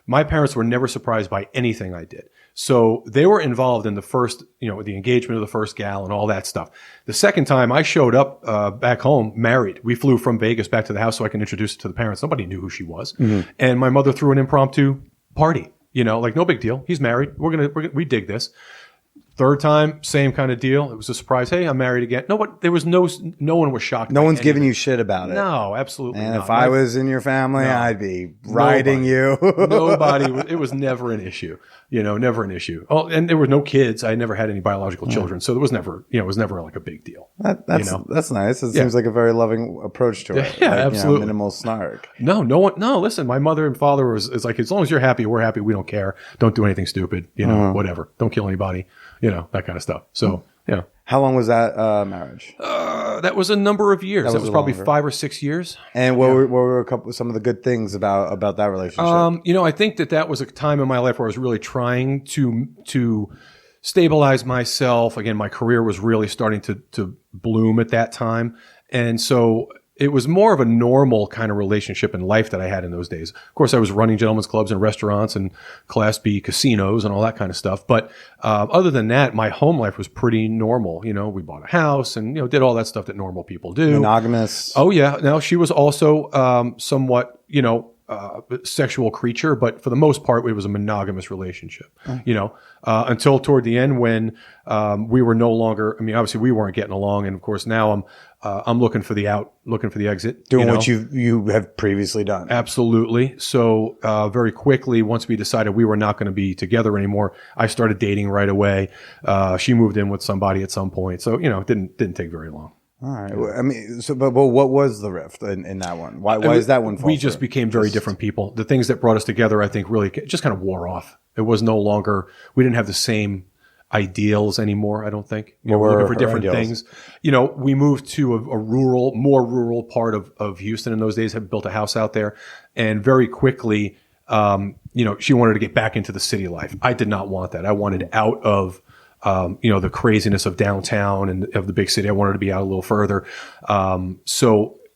My parents were never surprised by anything I did. So they were involved in the first, the engagement of the first gal and all that stuff. The second time I showed up back home married. We flew from Vegas back to the house so I can introduce it to the parents. Nobody knew who she was. Mm-hmm. And my mother threw an impromptu party, like no big deal. He's married. We dig this. Third time, same kind of deal. It was a surprise. Hey, I'm married again. No one was shocked. No one's giving you shit about it. No, absolutely not. And if I was in your family, I'd be riding you. Nobody. It was never an issue. Never an issue. Oh, and there were no kids. I never had any biological children, so it was never like a big deal. That's nice. It seems like a very loving approach to it. Yeah, absolutely. Minimal snark. No one. No, listen. My mother and father is like, as long as you're happy, we're happy. We don't care. Don't do anything stupid. Whatever. Don't kill anybody. That kind of stuff. So, yeah. How long was that marriage? That was a number of years. That was probably 5 or 6 years. And what were some of the good things about that relationship? I think that was a time in my life where I was really trying to stabilize myself. Again, my career was really starting to bloom at that time. And so it was more of a normal kind of relationship in life that I had in those days. Of course, I was running gentlemen's clubs and restaurants and Class B casinos and all that kind of stuff. But other than that, my home life was pretty normal. We bought a house and, did all that stuff that normal people do. Monogamous. Oh, yeah. Now, she was also somewhat, sexual creature, but for the most part, it was a monogamous relationship, until toward the end when we were no longer, obviously we weren't getting along. And of course, now I'm looking for the exit. Doing what you have previously done. Absolutely. So very quickly, once we decided we were not going to be together anymore, I started dating right away. She moved in with somebody at some point. So, it didn't take very long. All right. But what was the rift in that one? Why is that one? We just became very different people. The things that brought us together, I think, really just kind of wore off. It was no longer. We didn't have the same ideals anymore. I don't think. What We're looking were for her different ideals? things. We moved to a more rural part of Houston in those days. Had built a house out there, and very quickly, she wanted to get back into the city life. I did not want that. I wanted out of the craziness of downtown and of the big city. I wanted to be out a little further.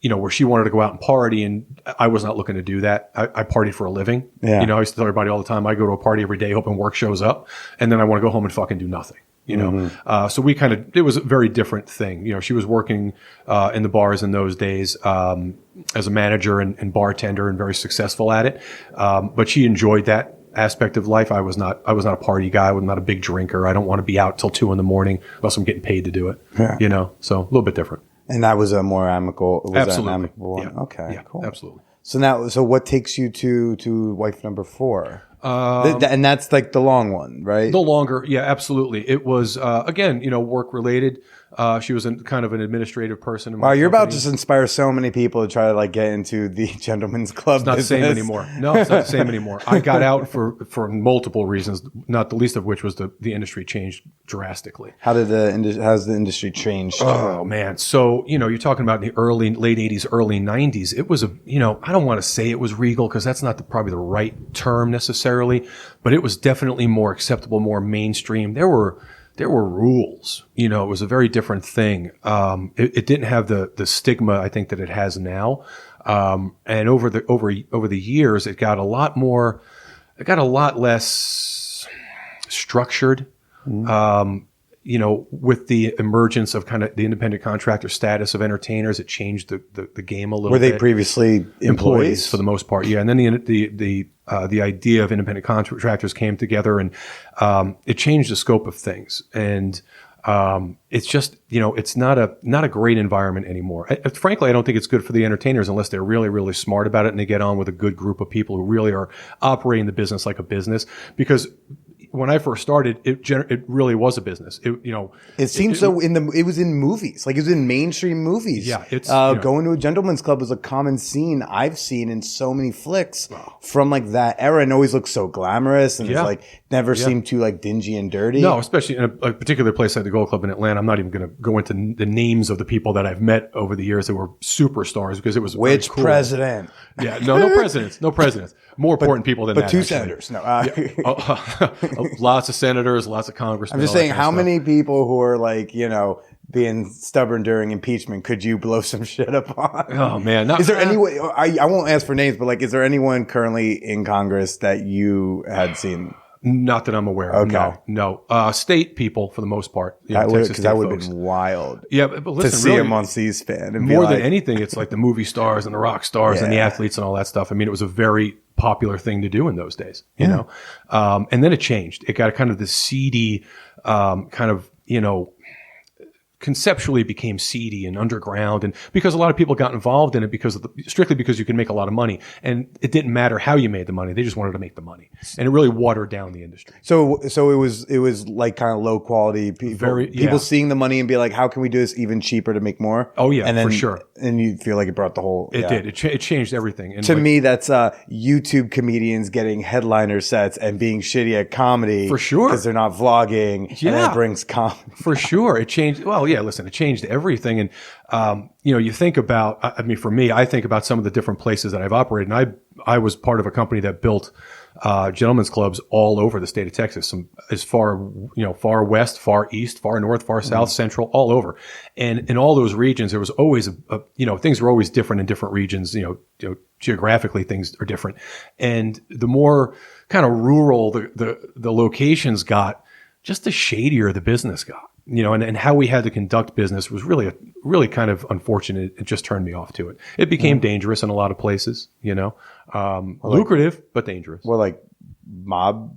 Where she wanted to go out and party, and I was not looking to do that. I partied for a living. Yeah. I used to tell everybody all the time, I go to a party every day hoping work shows up, and then I want to go home and fucking do nothing. So it was a very different thing. She was working in the bars in those days as a manager and bartender and very successful at it. But she enjoyed that aspect of life. I was not a party guy. I was not a big drinker. I don't want to be out till 2 a.m. unless I'm getting paid to do it. Yeah. So a little bit different. And that was a more amicable. Was Absolutely. That an amicable one? Yeah. Okay. Yeah, Cool. absolutely. So what takes you to wife number 4? And that's like the long one, right? The longer, yeah, absolutely. It was again, work related. She was kind of an administrative person. In my Wow, you're about company. to inspire so many people to try to like get into the gentleman's club. It's not the same anymore. No, it's not the same anymore. I got out for multiple reasons, not the least of which was the industry changed drastically. How's the industry changed? Oh man, so you're talking about in the late '80s, early '90s. It was I don't want to say it was regal because that's not probably the right term necessarily, but it was definitely more acceptable, more mainstream. There were rules. It was a very different thing. It didn't have the stigma I think that it has now. And over the years, it got a lot less structured. With the emergence of kind of the independent contractor status of entertainers, it changed the game a little bit. Were they previously employees for the most part? Yeah. And then the idea of independent contractors came together, and it changed the scope of things. And it's just it's not a great environment anymore. Frankly, I don't think it's good for the entertainers unless they're really, really smart about it and they get on with a good group of people who really are operating the business like a business. Because when I first started, it really was a business. It seems so. It was in movies, like it was in mainstream movies. Yeah, it's going to a gentleman's club was a common scene I've seen in so many flicks from like that era, and always looked so glamorous and it's like never seemed too like dingy and dirty. No, especially in a particular place like the Gold Club in Atlanta. I'm not even going to go into the names of the people that I've met over the years that were superstars because it was Which cool. president? Yeah, no presidents. More important people than but that. 2 actually. senators. No, lots of senators, lots of congressmen. I'm just saying, how many people who are like being stubborn during impeachment could you blow some shit up on? Oh man, is there anyone? I won't ask for names, but like, is there anyone currently in Congress that you had seen? Not that I'm aware of. Okay. No. State people for the most part. That would have been wild. Yeah, but listen, to see really, him on C-SPAN. And more than anything, it's like the movie stars and the rock stars and the athletes and all that stuff. I mean, it was a very popular thing to do in those days, you know? And then it changed. It got kind of this seedy, conceptually became seedy and underground, and because a lot of people got involved in it strictly because you could make a lot of money, and it didn't matter how you made the money; they just wanted to make the money, and it really watered down the industry. So it was like kind of low quality people seeing the money and be like, how can we do this even cheaper to make more? Oh yeah, and then, for sure. And you feel like it brought the whole. It did. It changed everything. And to me, that's YouTube comedians getting headliner sets and being shitty at comedy for sure because they're not vlogging. Yeah, and that brings comedy for sure. It changed. Well, yeah. Listen, it changed everything. And you think about. I mean, for me, I think about some of the different places that I've operated. And I was part of a company that built gentlemen's clubs all over the state of Texas, as far west, far east, far north, far south, central, all over. And in all those regions, there was always things were always different in different regions. Geographically, things are different. And the more kind of rural the locations got, just the shadier the business got. And how we had to conduct business was really kind of unfortunate. It just turned me off to it. It became dangerous in a lot of places, lucrative, but dangerous. Well, like mob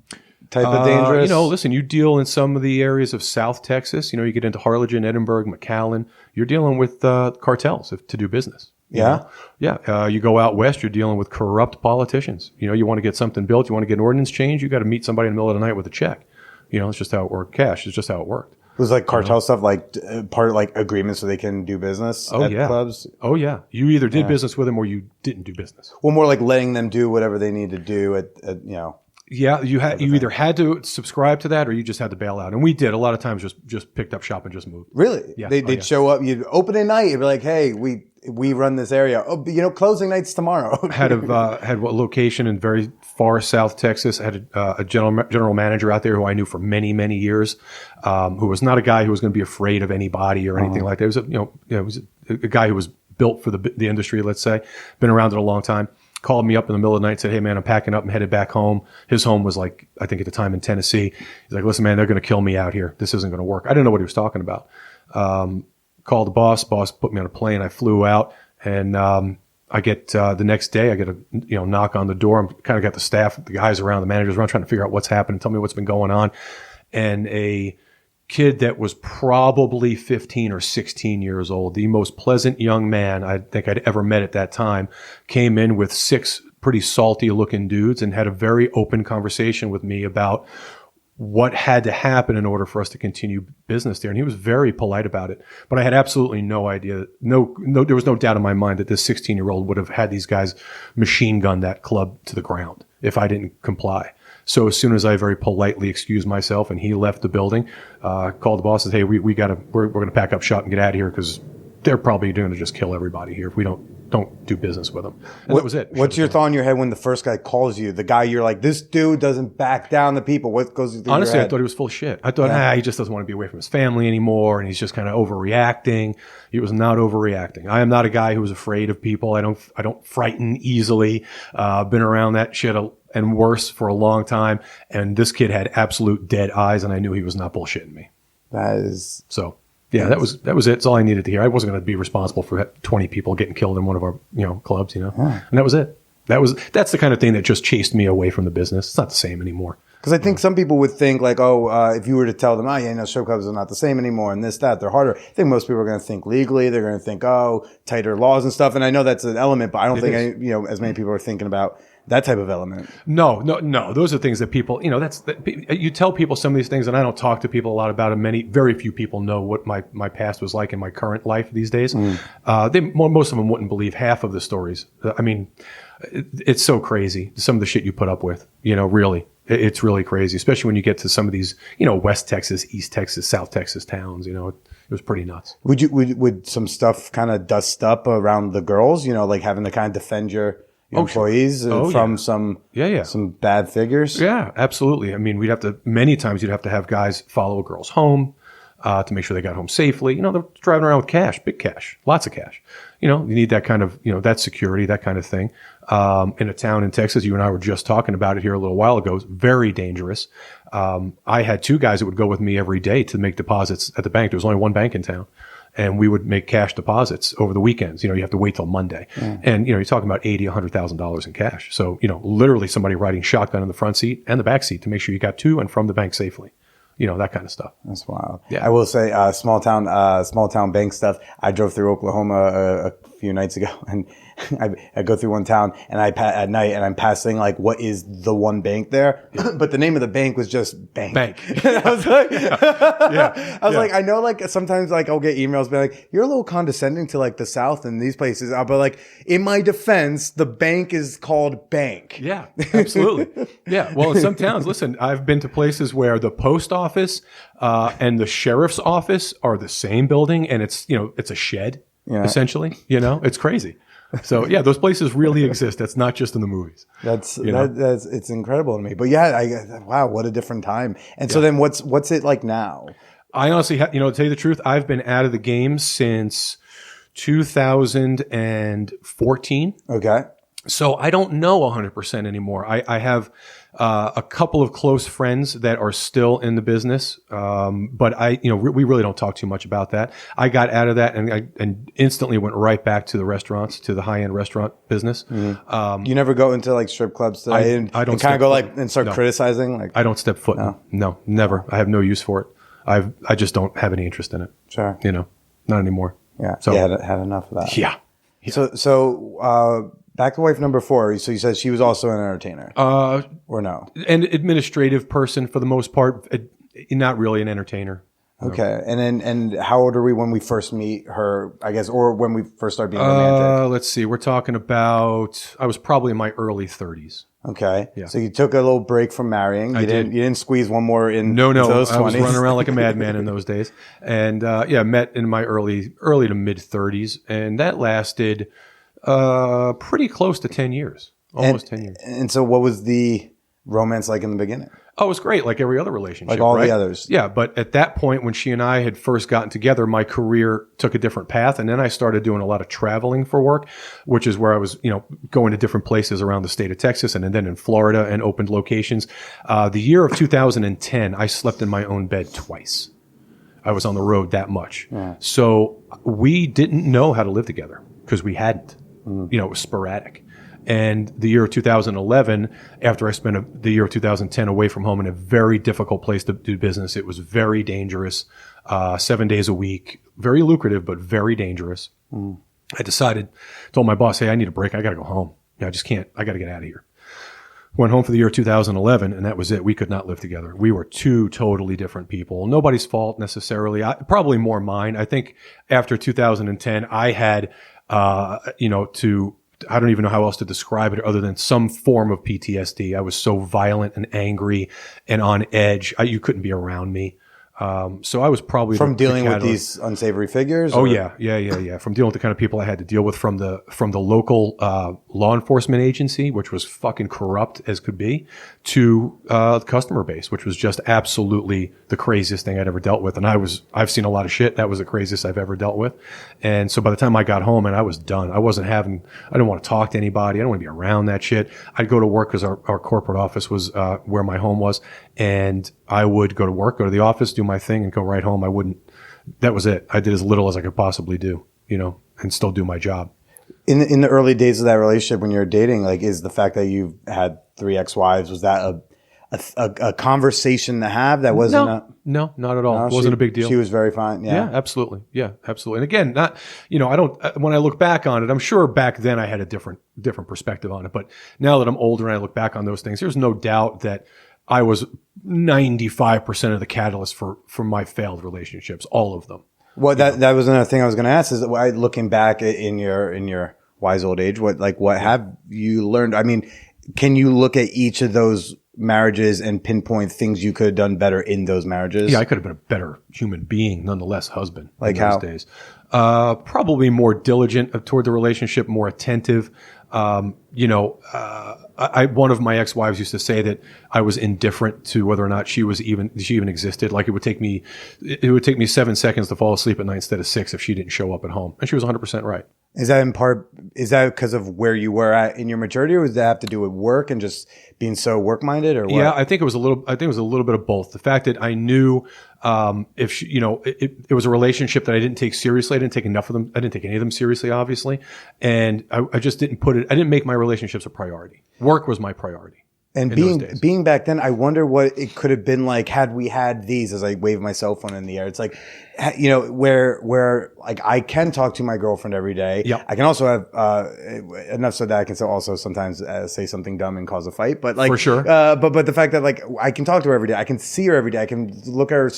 type of dangerous? Listen, you deal in some of the areas of South Texas. You get into Harlingen, Edinburgh, McAllen. You're dealing with cartels to do business. Yeah? Yeah. You go out west, you're dealing with corrupt politicians. You want to get something built, you want to get an ordinance changed, you got to meet somebody in the middle of the night with a check. It's just how it worked. Cash is just how it worked. Was like cartel stuff like part of like agreements so they can do business at clubs? Oh yeah. You either did business with them or you didn't do business. Well, more like letting them do whatever they need to do at. Yeah, you either had to subscribe to that or you just had to bail out. And we did. A lot of times just picked up shop and just moved. Really? Yeah. They'd show up, you'd open at night, you'd be like, hey, we run this area. Oh, closing night's tomorrow. had a location in very far South Texas. I had a general manager out there who I knew for many, many years, who was not a guy who was going to be afraid of anybody or anything like that. It was a guy who was built for the industry, let's say, been around it a long time. Called me up in the middle of the night and said, hey, man, I'm packing up and headed back home. His home was like, I think at the time in Tennessee. He's like, listen, man, they're going to kill me out here. This isn't going to work. I didn't know what he was talking about. Called the boss. Boss put me on a plane. I flew out, and I get the next day, I get a knock on the door. I'm kind of got the staff, the guys around, the managers around, trying to figure out what's happening, tell me what's been going on. And a kid that was probably 15 or 16 years old, the most pleasant young man I think I'd ever met at that time, came in with 6 pretty salty looking dudes and had a very open conversation with me about what had to happen in order for us to continue business there. And he was very polite about it, but I had absolutely no idea. No, there was no doubt in my mind that this 16-year-old would have had these guys machine gun that club to the ground if I didn't comply. So as soon as I very politely excused myself and he left the building, called the boss and said, hey, we're going to pack up shop and get out of here because they're probably going to just kill everybody here if we don't do business with them. And that was it. What's your thought in your head when the first guy calls you? The guy you're like, this dude doesn't back down the people. What goes through Honestly, your head? I thought he was full of shit. I thought, he just doesn't want to be away from his family anymore, and he's just kind of overreacting. He was not overreacting. I am not a guy who is afraid of people. I don't frighten easily. Been around that shit and worse for a long time. And this kid had absolute dead eyes, and I knew he was not bullshitting me. That is so. Yeah, that was it. That's all I needed to hear. I wasn't going to be responsible for 20 people getting killed in one of our clubs, and that was it. That's the kind of thing that just chased me away from the business. It's not the same anymore. Because I think some people would think like, if you were to tell them, strip clubs are not the same anymore and this, that, they're harder. I think most people are going to think legally. They're going to think, tighter laws and stuff. And I know that's an element, but I don't think as many people are thinking about that type of element. No. Those are things that people, you tell people some of these things, and I don't talk to people a lot about them. Very few people know what my past was like in my current life these days. Most of them wouldn't believe half of the stories. I mean, it's so crazy, some of the shit you put up with, really. It's really crazy, especially when you get to some of these, West Texas, East Texas, South Texas towns, it was pretty nuts. Would some stuff kind of dust up around the girls, like having to kind of defend your employees from some bad figures? Yeah, absolutely. I mean, many times you'd have to have guys follow a girl's home to make sure they got home safely. They're driving around with cash, big cash, lots of cash. You need that kind of, that security, that kind of thing. In a town in Texas, you and I were just talking about it here a little while ago. It's very dangerous. I had 2 guys that would go with me every day to make deposits at the bank. There was only one bank in town. And we would make cash deposits over the weekends. You have to wait till Monday. And, you're talking about $80,000, $100,000 in cash. So, literally somebody riding shotgun in the front seat and the back seat to make sure you got to and from the bank safely. That kind of stuff. That's wild. Yeah. I will say, small town bank stuff. I drove through Oklahoma a few nights ago, and I go through one town, and at night, and I'm passing like what is the one bank there, but the name of the bank was just Bank. I was like, like, I know, like sometimes like I'll get emails being like, you're a little condescending to like the South and these places, but like in my defense, the bank is called Bank. Yeah, absolutely. Yeah. Well, in some towns, listen, I've been to places where the post office and the sheriff's office are the same building, and it's it's a shed essentially. It's crazy. So yeah, those places really exist. That's not just in the movies. That's it's incredible to me. But yeah, wow, what a different time. And so then what's it like now? I honestly, to tell you the truth, I've been out of the game since 2014. Okay. So I don't know 100% anymore. I have a couple of close friends that are still in the business, but we really don't talk too much about that. I got out of that and instantly went right back to the restaurants, to the high-end restaurant business. Mm-hmm. You never go into like strip clubs today and kind of go like and start criticizing? Like, I don't step foot. No, never. I have no use for it. I just don't have any interest in it. Sure. Not anymore. Yeah. So had enough of that. Yeah. So back to wife number 4. So you said she was also an entertainer, or no? An administrative person for the most part. Not really an entertainer. Okay. And how old are we when we first meet her, I guess, or when we first start being romantic? Let's see. We're talking about, I was probably in my early 30s. Okay. Yeah. So you took a little break from marrying. You didn't squeeze one more in. No, into those I was 20s. running around like a madman in those days. And met in my early to mid 30s. And that lasted pretty close to 10 years. Almost 10 years. And so what was the romance like in the beginning? Oh, it was great, like every other relationship. Like all right? the others. Yeah, but at that point, when she and I had first gotten together, my career took a different path. And then I started doing a lot of traveling for work, which is where I was, going to different places around the state of Texas and then in Florida and opened locations. The year of 2010, I slept in my own bed twice. I was on the road that much. Yeah. So we didn't know how to live together because we hadn't. It was sporadic. And the year of 2011, after I spent the year of 2010 away from home in a very difficult place to do business, it was very dangerous, 7 days a week, very lucrative, but very dangerous. I told my boss, hey, I need a break. I got to go home. I just can't. I got to get out of here. Went home for the year 2011, and that was it. We could not live together. We were two totally different people. Nobody's fault necessarily. Probably more mine. I think after 2010, I had, I don't even know how else to describe it other than some form of PTSD. I was so violent and angry and on edge. You couldn't be around me. So I was probably from dealing with these unsavory figures. Oh yeah. From dealing with the kind of people I had to deal with from the local law enforcement agency, which was fucking corrupt as could be, to the customer base, which was just absolutely the craziest thing I'd ever dealt with. And I've seen a lot of shit. That was the craziest I've ever dealt with. And so by the time I got home, and I was done. I didn't want to talk to anybody. I didn't want to be around that shit. I'd go to work because our corporate office was where my home was, and I would go to work, go to the office, do my thing, and go right home. That was it. I did as little as I could possibly do, and still do my job. In the early days of that relationship when you were dating, like, is the fact that you've had 3 ex-wives, was that a conversation to have that wasn't No, not at all. It wasn't a big deal. She was very fine. Yeah, absolutely. Yeah, absolutely. And again, when I look back on it, I'm sure back then I had a different perspective on it. But now that I'm older and I look back on those things, there's no doubt that I was 95% of the catalyst for my failed relationships, all of them. Well, that was another thing I was going to ask is, looking back in your wise old age, what have you learned? I mean, can you look at each of those marriages and pinpoint things you could have done better in those marriages? Yeah, I could have been a better human being, nonetheless, husband. Like in those how? Days. Probably more diligent toward the relationship, more attentive. One of my ex-wives used to say that I was indifferent to whether or not she even existed. Like it would take me 7 seconds to fall asleep at night instead of 6 if she didn't show up at home. And she was 100% right. Is that because of where you were at in your maturity, or does that have to do with work and just being so work-minded, or what? Yeah, I think it was a little bit of both. The fact that I knew, if she, it was a relationship that I didn't take seriously. I didn't take enough of them. I didn't take any of them seriously, obviously. And I just didn't I didn't make my relationships a priority. Work was my priority. And being back then, I wonder what it could have been like had we had these, as I wave my cell phone in the air. It's like, where like I can talk to my girlfriend every day. Yep. I can also have enough so that I can also sometimes say something dumb and cause a fight. But like, for sure. But the fact that like I can talk to her every day, I can see her every day, I can look at her.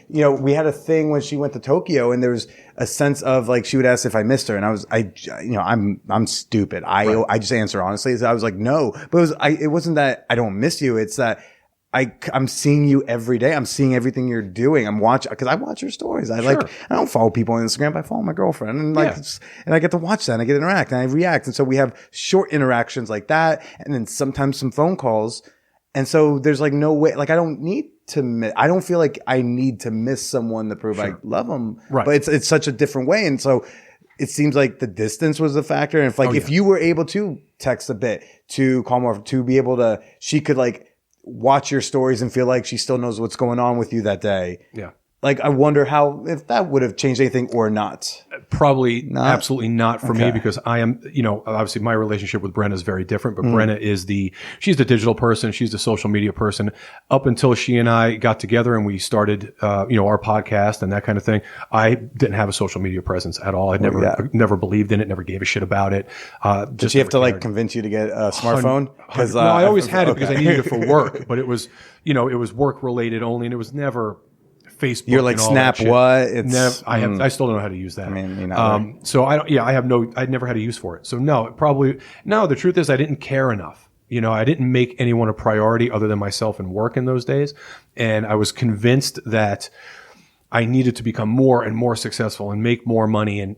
We had a thing when she went to Tokyo, and there was a sense of like she would ask if I missed her, and I'm stupid. I just answer honestly. So I was like, no, but it wasn't that I don't miss you. It's that I'm seeing you every day. I'm seeing everything you're doing. I'm watching, because I watch your stories. I don't follow people on Instagram, but I follow my girlfriend, and and I get to watch that, and I get to interact, and I react. And so we have short interactions like that. And then sometimes some phone calls. And so there's like no way, like I don't feel like I need to miss someone to prove I love them. Right. But it's such a different way. And so it seems like the distance was a factor. And if you were able to text a bit, to call more, to be able to, she could like watch your stories and feel like she still knows what's going on with you that day. Yeah. Like, I wonder if that would have changed anything or not. Probably absolutely not for me, because I am, obviously my relationship with Brenna is very different, but Brenna she's the digital person. She's the social media person. Up until she and I got together and we started, our podcast and that kind of thing, I didn't have a social media presence at all. I never believed in it, never gave a shit about it. Did she have to like convince you to get a smartphone? Because I always had it because I needed it for work, but it was, it was work related only, and it was never Facebook. You're like and all Snap that shit. what? It's I still don't know how to use that. I mean, you're not really. So I'd never had a use for it. So no, the truth is I didn't care enough. I didn't make anyone a priority other than myself and work in those days. And I was convinced that I needed to become more and more successful and make more money. And,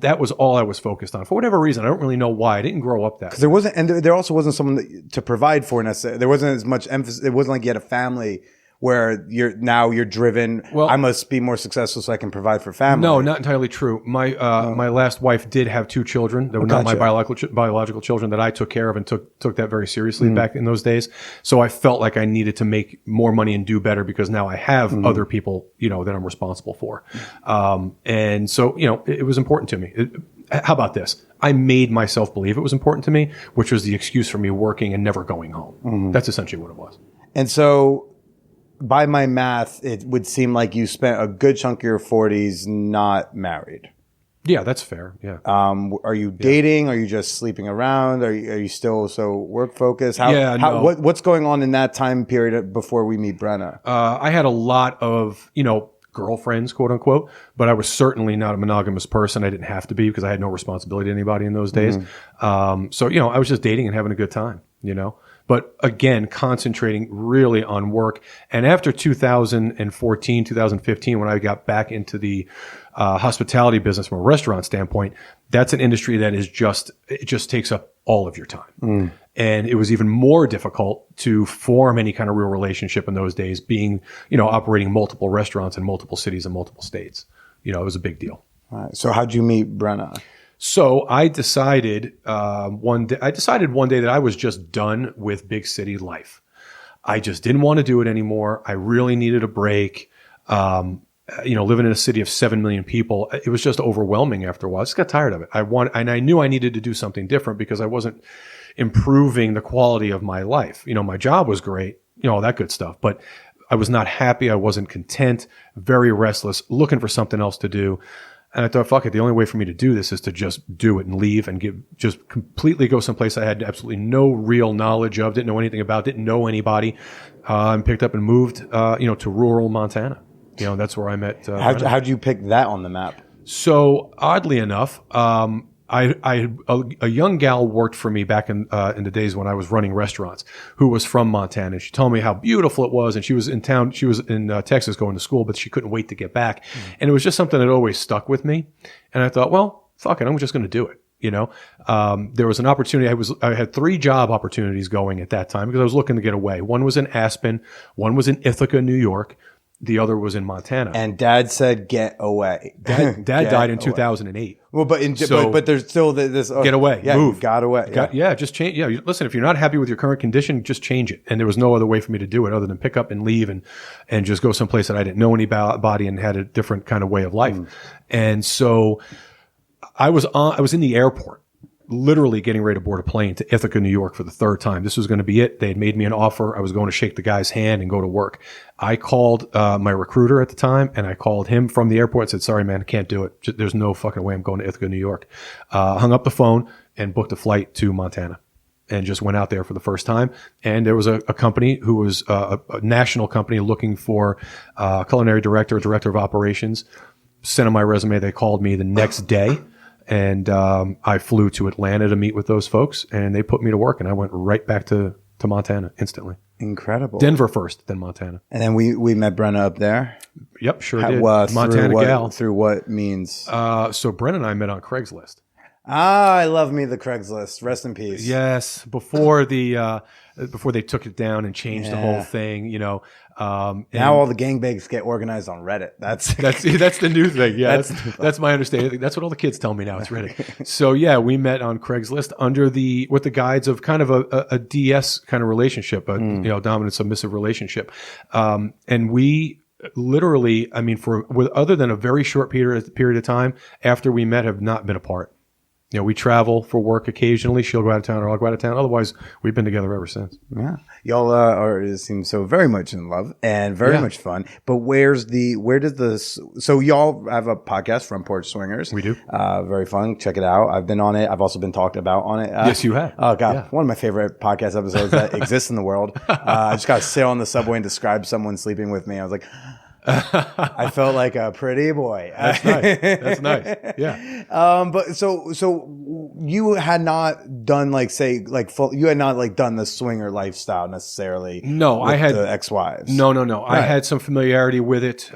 that was all I was focused on. For whatever reason, I don't really know why. I didn't grow up that. Because there wasn't, and there also wasn't someone to provide for necessarily. There wasn't as much emphasis. It wasn't like you had a family where you're driven. Well, I must be more successful so I can provide for family. No, not entirely true. My last wife did have 2 children. They were not my biological children that I took care of and took that very seriously back in those days. So I felt like I needed to make more money and do better because now I have other people, that I'm responsible for. And so, it was important to me. How about this? I made myself believe it was important to me, which was the excuse for me working and never going home. That's essentially what it was. And so, by my math, it would seem like you spent a good chunk of your 40s not married. Yeah, that's fair. Yeah. Are you dating? Are you just sleeping around? Are you still so work focused? What's going on in that time period before we meet Brenna? I had a lot of, girlfriends, quote unquote, but I was certainly not a monogamous person. I didn't have to be because I had no responsibility to anybody in those days. So, I was just dating and having a good time, But again, concentrating really on work. And after 2014, 2015, when I got back into the hospitality business from a restaurant standpoint, that's an industry that it just takes up all of your time. And it was even more difficult to form any kind of real relationship in those days, being, operating multiple restaurants in multiple cities and multiple states. It was a big deal. All right. So how'd you meet Brenna? So I decided one day that I was just done with big city life. I just didn't want to do it anymore. I really needed a break. Living in a city of 7 million people, it was just overwhelming after a while. I just got tired of it. And I knew I needed to do something different because I wasn't improving the quality of my life. My job was great, all that good stuff, but I was not happy. I wasn't content, very restless, looking for something else to do. And I thought, fuck it, the only way for me to do this is to just do it and leave and just completely go someplace I had absolutely no real knowledge of, didn't know anything about, didn't know anybody, and picked up and moved, to rural Montana. That's where I met. How'd you pick that on the map? So oddly enough, a young gal worked for me back in the days when I was running restaurants, who was from Montana. She told me how beautiful it was, and she was in town. She was in Texas going to school, but she couldn't wait to get back. And it was just something that always stuck with me. And I thought, well, fuck it, I'm just going to do it. There was an opportunity. I had 3 job opportunities going at that time because I was looking to get away. One was in Aspen, one was in Ithaca, New York. The other was in Montana. And Dad said, "Get away." Dad died in 2008. Well, but there's still this. Get away. Yeah, move. Got away. Just change. Yeah, listen. If you're not happy with your current condition, just change it. And there was no other way for me to do it other than pick up and leave and just go someplace that I didn't know anybody and had a different kind of way of life. And so I was in the airport, literally getting ready to board a plane to Ithaca, New York for the 3rd time. This was going to be it. They had made me an offer. I was going to shake the guy's hand and go to work. I called my recruiter at the time, and I called him from the airport and said, "Sorry, man, I can't do it. There's no fucking way I'm going to Ithaca, New York." Hung up the phone and booked a flight to Montana and just went out there for the first time. And there was a company who was a national company looking for a culinary director of operations. Sent them my resume. They called me the next day. And I flew to Atlanta to meet with those folks, and they put me to work, and I went right back to Montana instantly. Incredible. Denver first, then Montana. And then we met Brenna up there. Yep, sure did. Montana gal. Through what means? So Brenna and I met on Craigslist. I love me the Craigslist. Rest in peace. Yes, before they took it down and changed the whole thing, now all the gangbangs get organized on Reddit. That's the new thing. Yeah, that's my understanding. That's what all the kids tell me now. It's Reddit. So yeah, we met on Craigslist with the guides of kind of a DS kind of relationship, dominant submissive relationship, and we literally, other than a very short period of time after we met, have not been apart. We travel for work occasionally. She'll go out of town or I'll go out of town. Otherwise, we've been together ever since. Yeah. Y'all seem so very much in love and very much fun. But so y'all have a podcast from Porch Swingers. We do. Very fun. Check it out. I've been on it. I've also been talked about on it. Yes, you have. Oh God. One of my favorite podcast episodes that exists in the world. I just got to sit on the subway and describe someone sleeping with me. I was like, I felt like a pretty boy. That's nice. That's nice. Yeah. But so you had not done like say like full, you had not like done the swinger lifestyle necessarily. No, with I had the ex-wives. No. Right. I had some familiarity with it.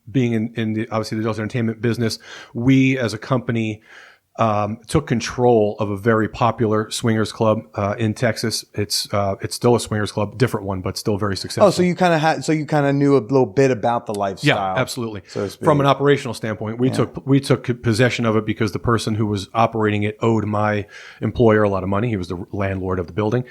Being in the obviously the adult entertainment business, we as a company took control of a very popular swingers club in Texas. It's still a swingers club, different one, but still very successful. Oh, so you kind of knew a little bit about the lifestyle. Yeah, absolutely. So to speak. From an operational standpoint, we took possession of it because the person who was operating it owed my employer a lot of money. He was the landlord of the building.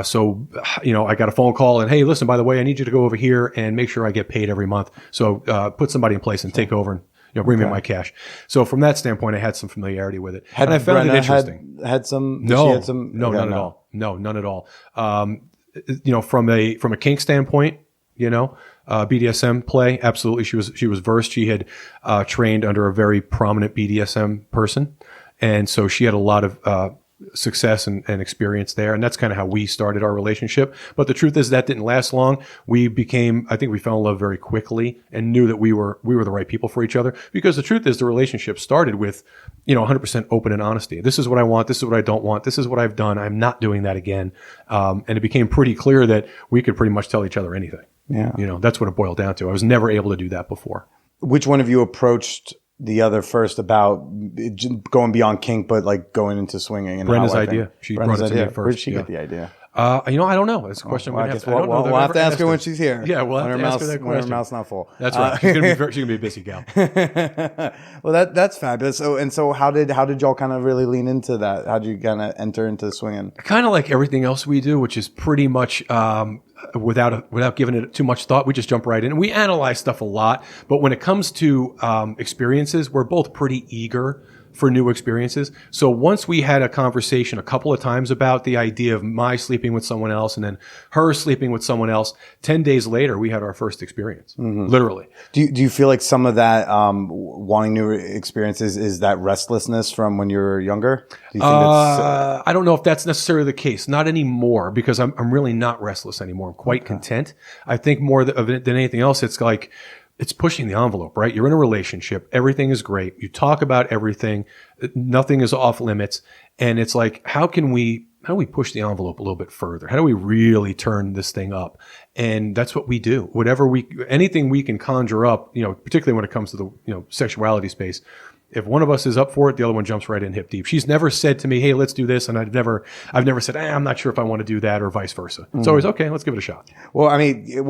So I got a phone call and, hey, listen, by the way, I need you to go over here and make sure I get paid every month. So put somebody in place and take over and bring me my cash. So from that standpoint, I had some familiarity with it, and I found it interesting. Had some? No, she had some, no, none at all. No, none at all. From a kink standpoint, BDSM play, absolutely. She was versed. She had trained under a very prominent BDSM person, and so she had a lot of success and experience there. And that's kind of how we started our relationship. But the truth is that didn't last long. I think we fell in love very quickly and knew that we were the right people for each other, because the truth is the relationship started with, 100% open and honesty. This is what I want. This is what I don't want. This is what I've done. I'm not doing that again. And it became pretty clear that we could pretty much tell each other anything. Yeah. That's what it boiled down to. I was never able to do that before. Which one of you approached the other first about going beyond kink, but like going into swinging? And Brenda's idea. She brought it to me first. Where did she get the idea? I don't know. It's a question We'll have to ask her when she's here. Yeah, we'll have to ask her that question. When her mouth's not full. That's right. She's gonna be a busy gal. Well, that's fabulous. So how did y'all kind of really lean into that? How did you kind of enter into swinging? Kind of like everything else we do, which is pretty much without giving it too much thought, we just jump right in. And we analyze stuff a lot, but when it comes to experiences, we're both pretty eager for new experiences. So once we had a conversation a couple of times about the idea of my sleeping with someone else and then her sleeping with someone else, 10 days later, we had our first experience, literally. Do you feel like some of that wanting new experiences is that restlessness from when you were younger? Do you think I don't know if that's necessarily the case. Not anymore, because I'm really not restless anymore. I'm quite content. I think more of it than anything else, it's like, it's pushing the envelope, right? You're in a relationship. Everything is great. You talk about everything. Nothing is off limits. And it's like, how do we push the envelope a little bit further? How do we really turn this thing up? And that's what we do. Anything we can conjure up, particularly when it comes to the, sexuality space. If one of us is up for it, the other one jumps right in hip deep. She's never said to me, "Hey, let's do this," and I've never said, "I'm not sure if I want to do that," or vice versa. It's always okay. Let's give it a shot. Well,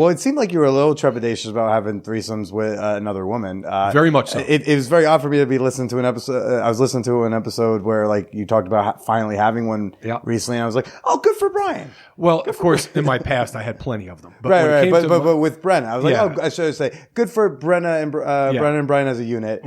it seemed like you were a little trepidatious about having threesomes with another woman. Very much so. It was very odd for me to be listening to an episode. I was listening to an episode where like you talked about finally having one recently, and I was like, "Oh, good for Brian." Well, of course, in my past, I had plenty of them. But right. But with Brenna, I was like, "Oh, I should say, good for Brenna and Brenna and Brian as a unit."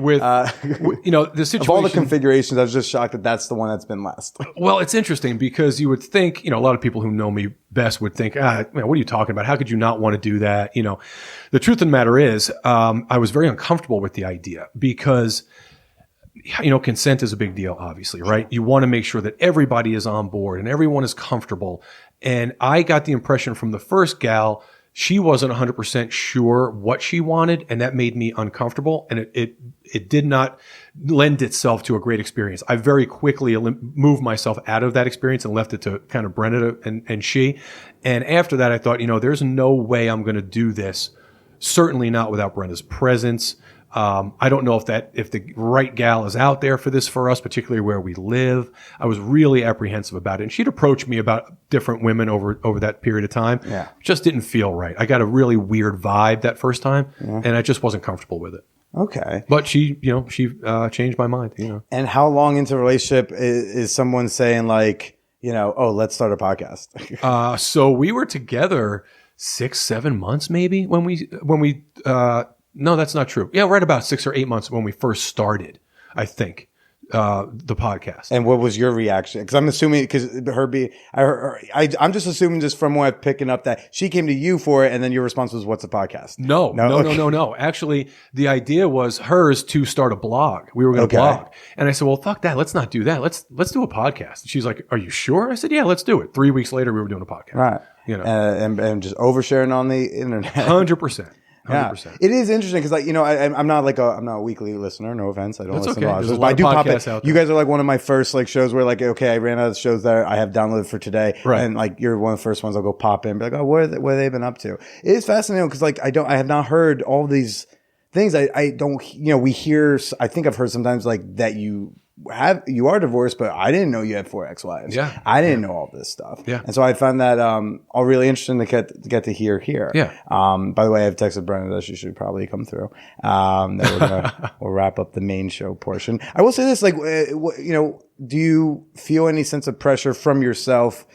The situation. Of all the configurations, I was just shocked that that's the one that's been last. Well, it's interesting because you would think, a lot of people who know me best would think, what are you talking about? How could you not want to do that? The truth of the matter is, I was very uncomfortable with the idea because, consent is a big deal, obviously, right? You want to make sure that everybody is on board and everyone is comfortable. And I got the impression from the first gal, she wasn't 100% sure what she wanted, and that made me uncomfortable, and it did not lend itself to a great experience. I very quickly moved myself out of that experience and left it to kind of Brenna and she. And after that, I thought, there's no way I'm going to do this, certainly not without Brenda's presence. I don't know if the right gal is out there for this for us, particularly where we live. I was really apprehensive about it. And she'd approached me about different women over that period of time. Yeah. Just didn't feel right. I got a really weird vibe that first time, and I just wasn't comfortable with it. Okay. But she changed my mind, And how long into a relationship is someone saying like, oh, let's start a podcast? So we were together 6-7 months maybe when we no, that's not true. Yeah, right about 6 or 8 months when we first started, I think, the podcast. And what was your reaction? Because I'm assuming, I'm just assuming just from what I'm picking up that she came to you for it, and then your response was, "What's a podcast?" No. Actually, the idea was hers to start a blog. We were going to blog, and I said, "Well, fuck that. Let's not do that. Let's do a podcast." And she's like, "Are you sure?" I said, "Yeah, let's do it." 3 weeks later, we were doing a podcast. Right. And just oversharing on the internet. 100%. Yeah. 100%. It is interesting because, like, I'm not I'm not a weekly listener. No offense. I don't That's listen okay. to a lot of There's shows, a but lot I of do pop podcasts in. out You there. guys are like one of my first like shows where like, okay, I ran out of shows that I have downloaded for today, Right. and like you're one of the first ones I'll go pop in, and be like, oh, what have they been up to? It is fascinating because like I have not heard all these things. I don't, we hear. I think I've heard sometimes like that you are divorced, but I didn't know you had 4 ex-wives. Yeah. I didn't know all this stuff. Yeah. And so I found that all really interesting to get to hear here. Yeah. By the way, I've texted Brenna that she should probably come through. That we'll wrap up the main show portion. I will say this, like, do you feel any sense of pressure from yourself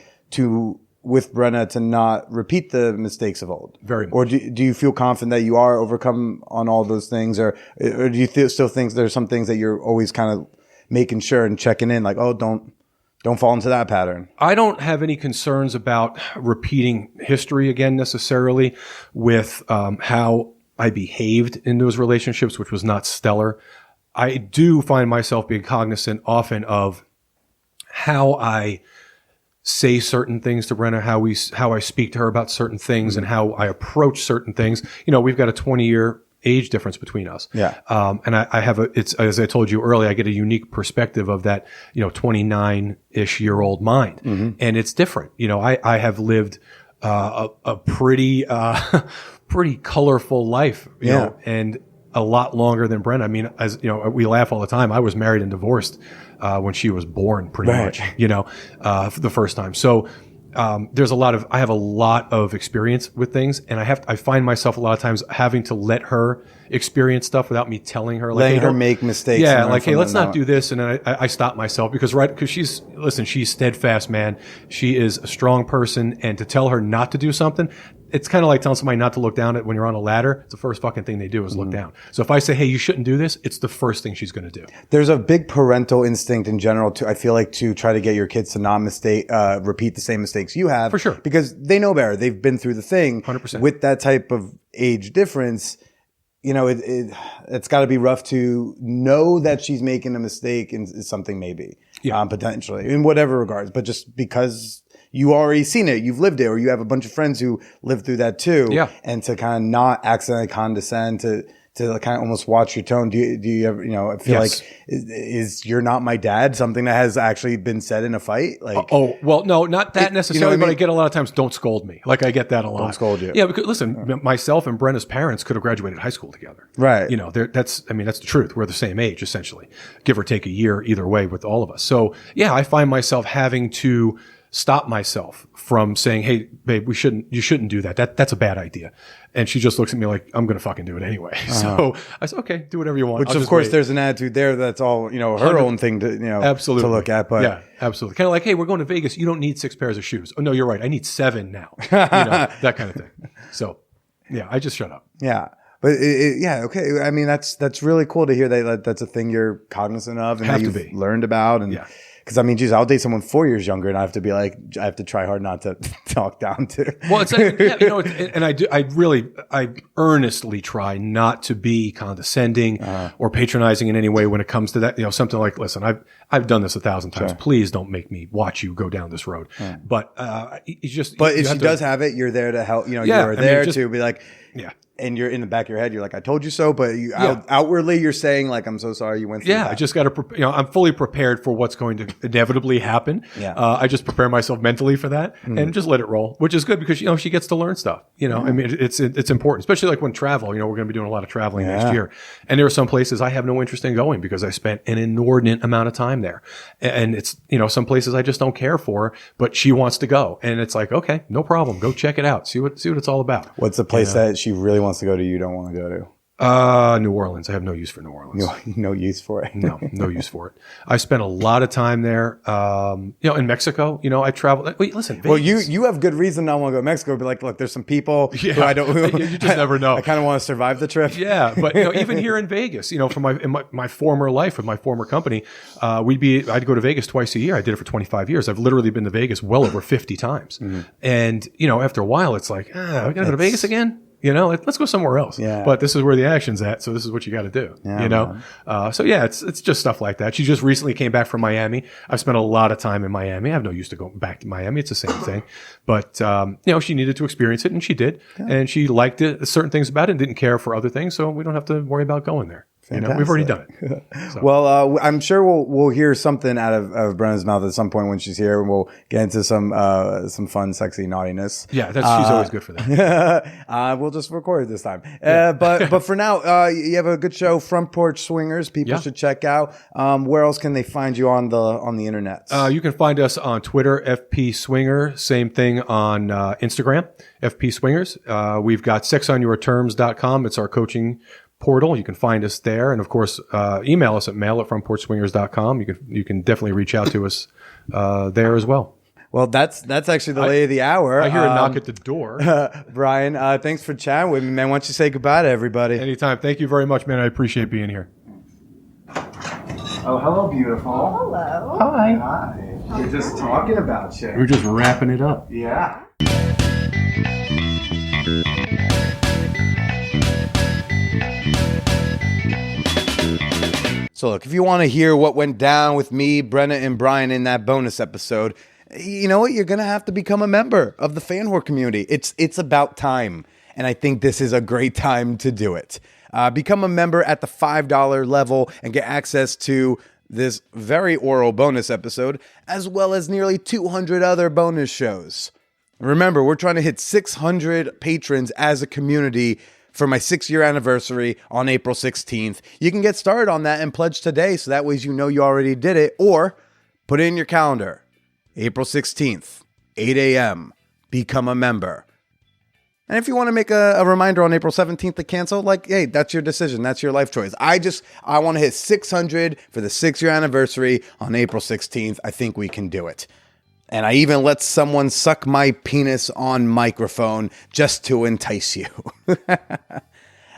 with Brenna to not repeat the mistakes of old? Very much. Or do you feel confident that you are overcome on all those things? Or do you still think there's some things that you're always kind of making sure and checking in, like, oh, don't fall into that pattern? I don't have any concerns about repeating history again necessarily with how I behaved in those relationships, which was not stellar. I do find myself being cognizant often of how I say certain things to Brenna, how I speak to her about certain things, and how I approach certain things. We've got a 20-year age difference between us. Yeah. And I have it's, as I told you earlier, I get a unique perspective of that, 29-ish year old mind. Mm-hmm. And it's different. I have lived, a pretty, pretty colorful life, you know, and a lot longer than Brenna. I mean, as you know, we laugh all the time. I was married and divorced, when she was born pretty much, for the first time. So, I have a lot of experience with things, and I find myself a lot of times having to let her experience stuff without me telling her, like, letting her make mistakes. Yeah, like, hey, let's not do this. And then I stop myself because she's steadfast, man. She is a strong person, and to tell her not to do something, it's kind of like telling somebody not to look down when you're on a ladder. It's the first fucking thing they do is look down. So if I say, hey, you shouldn't do this, it's the first thing she's going to do. There's a big parental instinct in general I feel like, to try to get your kids to not repeat the same mistakes you have. For sure. Because they know better. They've been through the thing. 100%. With that type of age difference, it's got to be rough to know that she's making a mistake in something, maybe, potentially, in whatever regards, but just because you already seen it, you've lived it, or you have a bunch of friends who lived through that too. Yeah. And to kind of not accidentally condescend, to kind of almost watch your tone. Do you ever, I feel like, is "you're not my dad" something that has actually been said in a fight? Like, oh, well, no, not that necessarily, what I but mean? I get a lot of times, don't scold me. Like, I get that a lot. Don't scold you. Yeah, because listen, myself and Brenna's parents could have graduated high school together. Right. That's the truth. We're the same age, essentially, give or take a year either way with all of us. So yeah, I find myself having to stop myself from saying, hey, babe, you shouldn't do that. That's a bad idea. And she just looks at me like, I'm going to fucking do it anyway. So I said, okay, do whatever you want. Which, of course, there's an attitude there that's all, her own thing to, absolutely, to look at. But yeah, absolutely. Kind of like, hey, we're going to Vegas. You don't need 6 pairs of shoes. Oh, no, you're right. I need 7 now. That kind of thing. So yeah, I just shut up. Yeah. But okay. I mean, that's really cool to hear that that's a thing you're cognizant of and that you've learned about. And because I mean, geez, I'll date someone 4 years younger, and I have to be like, I have to try hard not to talk down to. Well, it's and I earnestly try not to be condescending or patronizing in any way when it comes to that. Something like, listen, I've done this 1,000 times. Sure. Please don't make me watch you go down this road. But it's just. But if she does have it, you're there to help. You're there to be like, yeah. And you're in the back of your head, you're like, I told you so. But outwardly, you're saying like, I'm so sorry you went through that. I just got to, I'm fully prepared for what's going to inevitably happen. Yeah. I just prepare myself mentally for that and just let it roll, which is good because, she gets to learn stuff. I mean, it's important, especially like when travel, we're going to be doing a lot of traveling next year. And there are some places I have no interest in going because I spent an inordinate amount of time there. And it's, some places I just don't care for, but she wants to go. And it's like, okay, no problem. Go check it out. See what it's all about. What's the place that she really wants to go to, you don't want to go to? New Orleans. I have no use for New Orleans. No use for it. No use for it. I spent a lot of time there. In Mexico, I traveled. Wait, listen. Vegas. Well, you have good reason not want to go to Mexico. Be like, look, there's some people who I don't. You just never know. I kind of want to survive the trip. Yeah, but even here in Vegas, from my former life with my former company, I'd go to Vegas twice a year. I did it for 25 years. I've literally been to Vegas well over 50 times. And after a while, it's like, we gotta go to Vegas again. let's go somewhere else. Yeah. But this is where the action's at. So this is what you got to do, So yeah, it's just stuff like that. She just recently came back from Miami. I've spent a lot of time in Miami. I have no use to go back to Miami. It's the same thing. But, she needed to experience it and she did. Yeah. And she liked it, certain things about it and didn't care for other things. So we don't have to worry about going there. We've already done it. So. Well, I'm sure we'll hear something out of Brenna's mouth at some point when she's here, and we'll get into some fun, sexy naughtiness. Yeah, she's always good for that. We'll just record it this time. But for now, you have a good show, Front Porch Swingers. People should check out. Where else can they find you on the internet? You can find us on Twitter, FP Swinger. Same thing on Instagram, FP Swingers. We've got sexonyourterms.com. It's our coaching portal. You can find us there. And of course, email us at mail@frontporchswingers.com. You can definitely reach out to us there as well. Well, that's actually the lay of the hour. I hear a knock at the door. Brian, thanks for chatting with me, man. Why don't you say goodbye to everybody? Anytime. Thank you very much, man. I appreciate being here. Oh, hello, beautiful. Hello. Hi. Hi. We're just talking about you. We're just wrapping it up. Yeah. So look, if you want to hear what went down with me, Brenna, and Brian in that bonus episode, you know what? You're going to have to become a member of the fan whore community. It's about time. And I think this is a great time to do it. Become a member at the $5 level and get access to this very oral bonus episode, as well as nearly 200 other bonus shows. Remember, we're trying to hit 600 patrons as a community for my 6-year anniversary on April 16th. You can get started on that and pledge today, so that way you know you already did it, or put it in your calendar. April 16th, 8 a.m., become a member. And if you want to make a reminder on April 17th to cancel, hey, that's your decision. That's your life choice. I want to hit 600 for the 6-year anniversary on April 16th. I think we can do it. And I even let someone suck my penis on microphone just to entice you.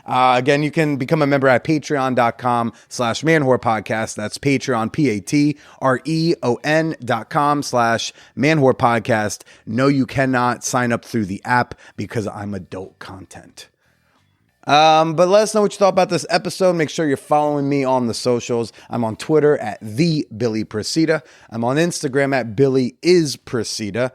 Again, you can become a member at patreon.com/manwhorepodcast. That's Patreon, patreon.com/manwhorepodcast. No, you cannot sign up through the app because I'm adult content. But let us know what you thought about this episode. Make sure you're following me on the socials. I'm on Twitter at @TheBillyPresida. I'm on Instagram at BillyIsPresida.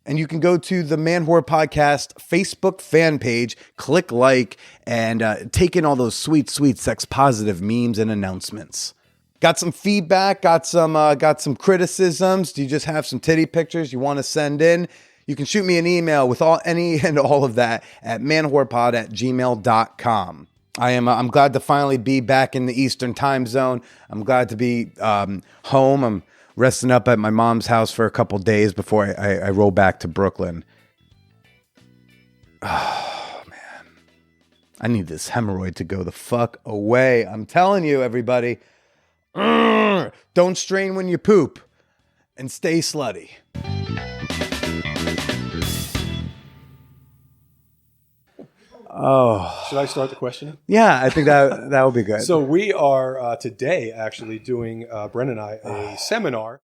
And you can go to the Man Whore Podcast Facebook fan page, click like, and take in all those sweet, sweet sex positive memes and announcements. Got some feedback, got some criticisms. Do you just have some titty pictures you want to send in? You can shoot me an email with any and all of that at manwhorepod@gmail.com. I'm glad to finally be back in the Eastern time zone. I'm glad to be home. I'm resting up at my mom's house for a couple days before I roll back to Brooklyn. Oh, man. I need this hemorrhoid to go the fuck away. I'm telling you, everybody. Don't strain when you poop. And stay slutty. Oh. Should I start the question? Yeah, I think that would be good. So we are today actually doing, Brennan and I, a seminar